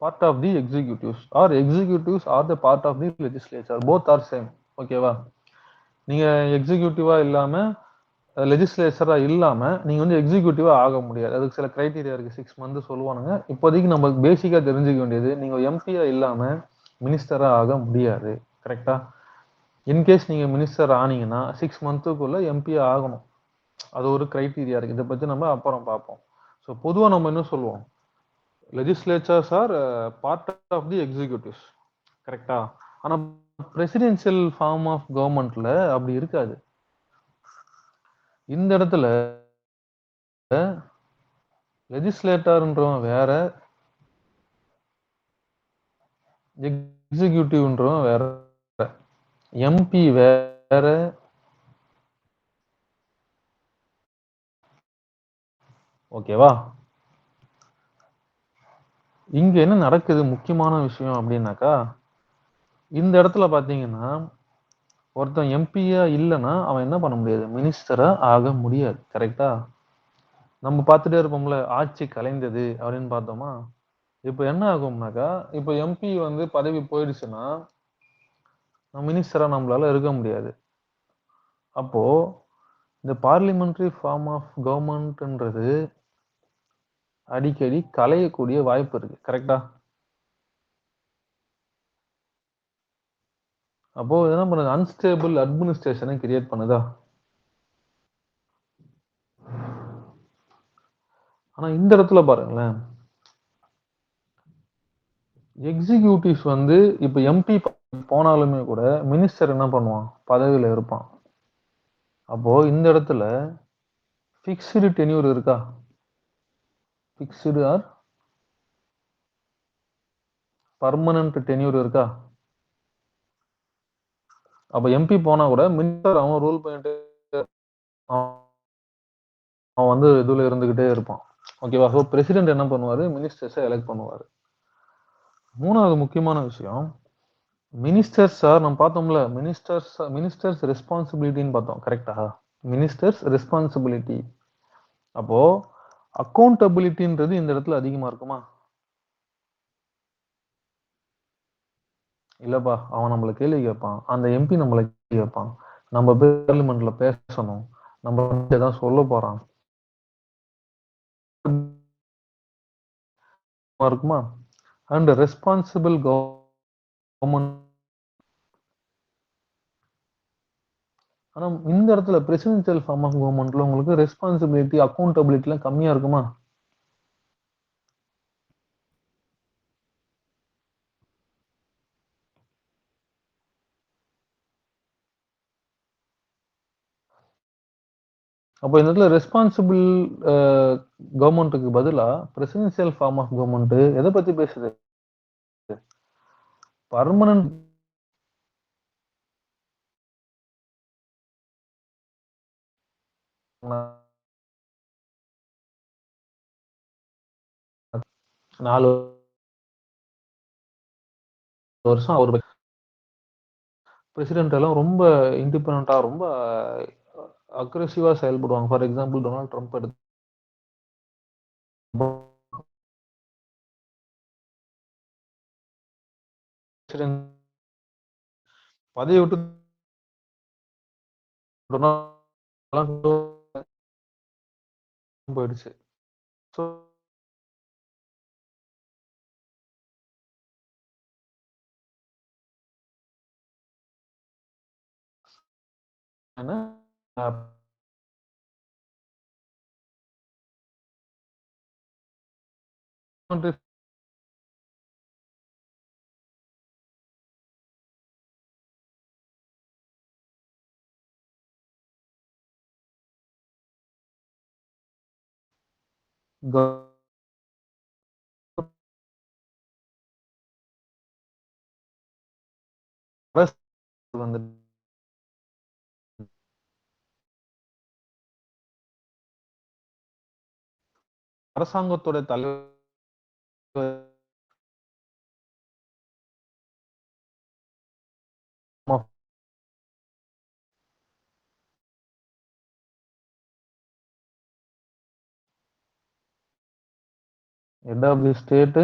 part of the executives are executives are the part of the legislature. Both are same. ஓகேவா? நீங்க எக்ஸிக்யூட்டிவா இல்லாம லெஜிஸ்லேச்சரா இல்லாம நீங்க வந்து எக்ஸிக்யூட்டிவா ஆக முடியாது. அதுக்கு சில கிரைட்டீரியா இருக்கு. 6 மந்த் சொல்லுவானுங்க. இப்போதைக்கு நம்ம பேசிக்கா தெரிஞ்சுக்க வேண்டியது, நீங்க எம்பியா இல்லாம மினிஸ்டரா ஆக முடியாது. கரெக்டா? இன்கேஸ் நீங்க மினிஸ்டர் ஆனீங்கன்னா 6 மந்த்துக்குள்ள எம்பியா ஆகணும். அது ஒரு கிரைட்டீரியா இருக்கு. இதை பத்தி நம்ம அப்புறம் பார்ப்போம். ஸோ பொதுவா நம்ம என்ன சொல்லுவோம்? Legislatures are part of the executives. கரெக்டா? ஆனா பிரசிடென்சியல் ஃபார்ம் ஆஃப் கவர்மெண்ட்ல அப்படி இருக்காது. இந்த இடத்துல லெஜிஸ்லேட்டர்ன்றவன் வேற, எக்ஸிக்யூட்டிவ்ன்றவன் வேற, எம்பி வேற, ஓகேவா? இங்க என்ன நடக்குது முக்கியமான விஷயம் அப்படின்னாக்கா, இந்த இடத்துல பாத்தீங்கன்னா ஒருத்தன் எம்பியா இல்லைன்னா அவன் என்ன பண்ண முடியாது? மினிஸ்டரா ஆக முடியாது. கரெக்டா? நம்ம பார்த்துட்டே இருப்போம்ல, ஆட்சி கலைந்தது அப்படின்னு பார்த்தோமா? இப்போ என்ன ஆகும்னாக்கா, இப்போ எம்பி வந்து பதவி போயிடுச்சுன்னா மினிஸ்டரா நம்மளால இருக்க முடியாது. அப்போ இந்த பார்லிமெண்ட்ரி ஃபார்ம் ஆஃப் கவர்மெண்ட்ன்றது அடிக்கடி கலையக்கூடிய வாய்ப்பு இருக்கு. கரெக்டா? அப்போ என்ன பண்ணுது? அன்ஸ்டேபிள் அட்மினிஸ்ட்ரேஷனை கிரியேட் பண்ணுதா? ஆனா இந்த இடத்துல பாருங்களேன், எக்ஸிக்யூட்டிவ்ஸ் வந்து இப்ப எம்பி போனாலுமே கூட மினிஸ்டர் என்ன பண்ணுவான்? பதவியில இருப்பான். அப்போ இந்த இடத்துல ஃபிக்ஸ்டு டென்யூர் இருக்கா? ஃபிக்ஸ்டு ஆர் பர்மனன்ட் டென்யூர் இருக்கா? அப்ப எம்பி போனா கூட மினிஸ்டர் அவன் ரூல் பண்ணிட்டு அவன் அவன் வந்து இதுல இருந்துகிட்டே இருப்பான். ஓகேவா? ஸோ பிரசிடென்ட் என்ன பண்ணுவாரு? மினிஸ்டர்ஸ எலெக்ட் பண்ணுவாரு. 3வது முக்கியமான விஷயம், மினிஸ்டர்ஸ் நம்ம பார்த்தோம்ல, மினிஸ்டர்ஸ் ரெஸ்பான்சிபிலிட்டின்னு பார்த்தோம். கரெக்ட்டா? Ministers responsibility. அப்போ அக்கவுண்டபிலிட்டின்றது இந்த இடத்துல அதிகமா இருக்குமா? இல்லப்பா, அவன் நம்மள கேள்வி கேட்பான். அந்த எம்பி நம்மள கேள்வி கேட்பான். நம்ம போய் பார்லிமெண்ட்ல பேசணும். நம்ம ஏதாவது சொல்லப் போறான். இருக்குமா? And responsible government. ஆனா இந்த இடத்துல பிரசிடென்ஷியல் ஃபார்ம் ஆஃப் கவர்மெண்ட்ல உங்களுக்கு ரெஸ்பான்சிபிலிட்டி, அக்கவுண்டபிலிட்டி எல்லாம் கம்மியா இருக்குமா? அப்போ இந்த இடத்துல ரெஸ்பான்சிபிள் கவர்மெண்ட்டுக்கு பதிலா பிரசிடென்ஷியல் ஃபார்ம் ஆஃப் கவர்மெண்ட் எதை பத்தி பேசுது? பர்மனன்ட். நாலு வருஷம் அவர் பிரசிடென்ட் எல்லாம் ரொம்ப இண்டிபெண்டா, ரொம்ப அக்ரெசிவா செயல்படுவாங்க. ஃபார் எக்ஸாம்பிள் டொனால்ட் ட்ரம்ப் எடுத்து பதவி விட்டு டொனால்ட் போயிடுச்சு. ஸோ வந்து அரசாங்கத்தோட தலைவர் ஹெட் ஆஃப் தி ஸ்டேட்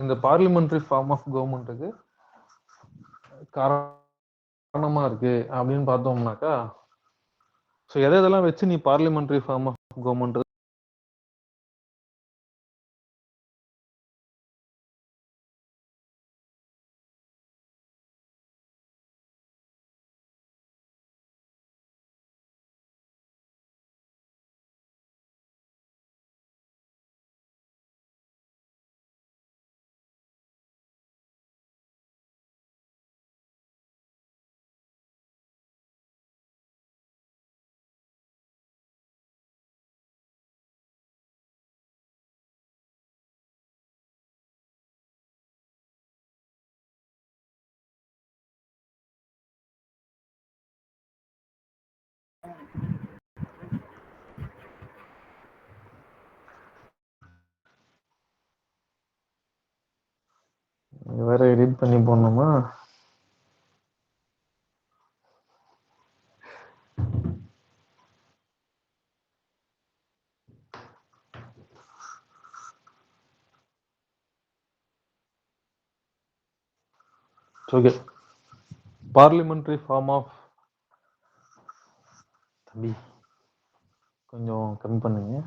இந்த பார்லிமெண்டரி ஃபார்ம் ஆஃப் கவர்மெண்ட்டுக்கு காரணமா இருக்கு அப்படின்னு பார்த்தோம்னாக்கா, ஸோ எதை எதெல்லாம் வச்சு நீ பார்லிமெண்டரி ஃபார்ம் ஆஃப் கவர்மெண்ட் வேற எடிட் பண்ணி போடணுமா? ஓகே. பார்லிமெண்டரி ஃபார்ம் ஆஃப் தம்பி கொஞ்சம் கம்மி பண்ணுங்க.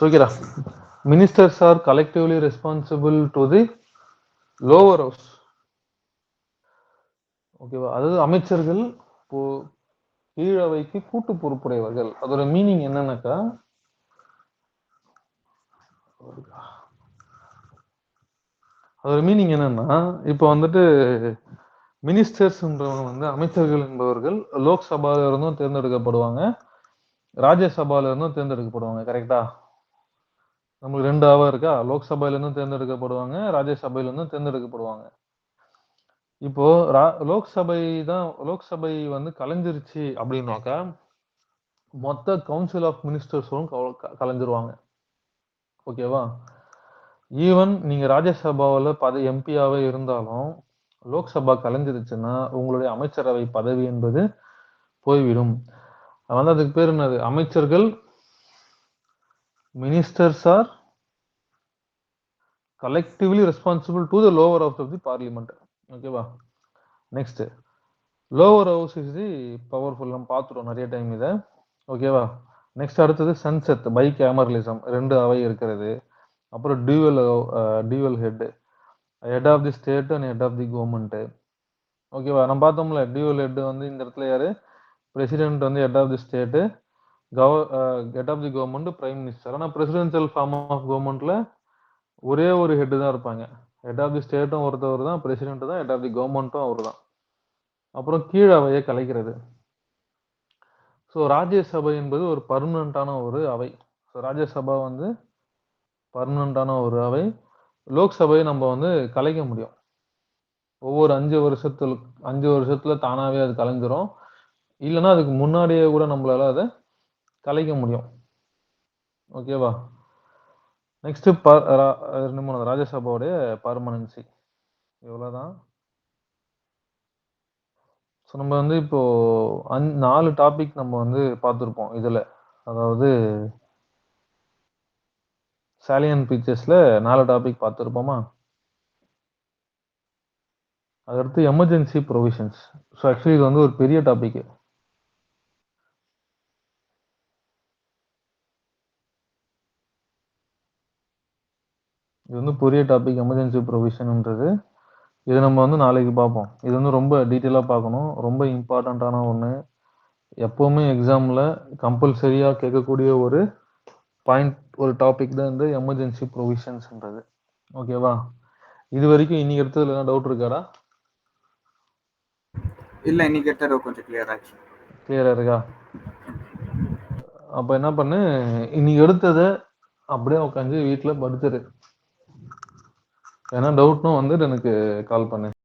ஓகேடா. Ministers are collectively responsible to the lower house. ஓகேவா? அதாவது அமைச்சர்கள் கீழவைக்கு கூட்டு பொறுப்புடையவர்கள். அதோட மீனிங் என்னன்னாக்கா, அதோட மீனிங் என்னன்னா, இப்போ வந்துட்டு மினிஸ்டர்ஸ்ன்றவங்க வந்து அமைச்சர்கள் என்பவர்கள் லோக்சபால இருந்தும் தேர்ந்தெடுக்கப்படுவாங்க, ராஜ்யசபால இருந்தும் தேர்ந்தெடுக்கப்படுவாங்க. கரெக்டா? நமக்கு 2 அவை இருக்கா? லோக்சபையில இருந்தும் தேர்ந்தெடுக்கப்படுவாங்க, ராஜ்யசபையில இருந்தும் தேர்ந்தெடுக்கப்படுவாங்க. இப்போ லோக்சபை வந்து கலைஞ்சிருச்சு அப்படின்னாக்கா, மொத்த கவுன்சில் ஆஃப் மினிஸ்டர்ஸும் கலைஞ்சிருவாங்க. ஓகேவா? ஈவன் நீங்க ராஜ்யசபாவில் எம்பியாவே இருந்தாலும் லோக்சபா கலைஞ்சிருச்சுன்னா உங்களுடைய அமைச்சரவை பதவி என்பது போய்விடும். வந்து அதுக்கு பேர் என்னது? அமைச்சர்கள் ministers are collectively responsible to the lower house of the parliament. ஓகேவா? Next, lower house is the powerful. நம்ம பார்த்துட்டோம் நிறைய டைம் இதை. ஓகேவா? நெக்ஸ்ட் அடுத்தது சன்செட், பை கேமரலிசம், 2 அவை இருக்கிறது. அப்புறம் dual head of the state and head of the government. ஓகேவா? நம்ம பார்த்தோம்ல, டியூவல் ஹெட் வந்து இந்த இடத்துல யாரு? பிரசிடென்ட் வந்து head of the state, head of the government prime minister. ஆனால் பிரசிடென்சியல் ஃபார்ம் ஆஃப் கவர்மெண்ட்ல ஒரே ஒரு ஹெட் தான் இருப்பாங்க. ஹெட் ஆஃப் தி ஸ்டேட்டும் ஒருத்தவர் தான், பிரசிடென்ட் தான், ஹெட் ஆஃப் தி கவர்மெண்ட்டும் அவர் தான். அப்புறம் கீழவையை கலைக்கிறது. ஸோ ராஜ்யசபை என்பது ஒரு பர்மனண்டான ஒரு அவை. ஸோ ராஜ்யசபா வந்து பர்மனண்டான ஒரு அவை. லோக்சபையை நம்ம வந்து கலைக்க முடியும். ஒவ்வொரு 5 வருஷத்துல தானாவே அது கலைஞ்சிரும். இல்லைன்னா அதுக்கு முன்னாடியே கூட நம்மளால அதை கலைக்க முடியும். ஓகேவா? நெக்ஸ்ட் ராஜ்யசபாவுடைய பர்மனன்சி இவ்வளவுதான். ஸோ நம்ம வந்து இப்போ 4 டாபிக் நம்ம வந்து பார்த்துருப்போம் இதுல. அதாவது சாலியன் ஃபீச்சர்ஸ்ல 4 டாபிக் பார்த்துருப்போமா? அதடுத்து எமர்ஜென்சி ப்ரொவிஷன்ஸ். ஸோ ஆக்சுவலி இது வந்து ஒரு பெரிய டாபிக். இது வந்து பெரிய டாபிக், எமர்ஜென்சி ப்ரொவிஷன்ன்றது. இது நம்ம வந்து நாளைக்கு பார்ப்போம். இது வந்து ரொம்ப டீட்டெயிலாக பார்க்கணும். ரொம்ப இம்பார்ட்டண்ட்டான ஒன்று. எப்போவுமே எக்ஸாமில் கம்பல்சரியாக கேட்கக்கூடிய ஒரு பாயிண்ட், ஒரு டாபிக் தான் இந்த எமர்ஜென்சி ப்ரொவிஷன்ஸ்ன்றது. ஓகேவா? இது வரைக்கும் இன்னைக்கு எடுத்ததுல என்ன டவுட் இருக்காடா? இல்லை, இன்னைக்கு எடுத்தது கொஞ்சம் கிளியர் ஆச்சு. கிளியரா இருக்கா? அப்போ என்ன பண்ணு, இன்னைக்கு எடுத்ததை அப்படியே உட்காந்து வீட்டில் படிச்சிரு. ஏன்னா டவுட்னும் வந்துட்டு எனக்கு கால் பண்ணு.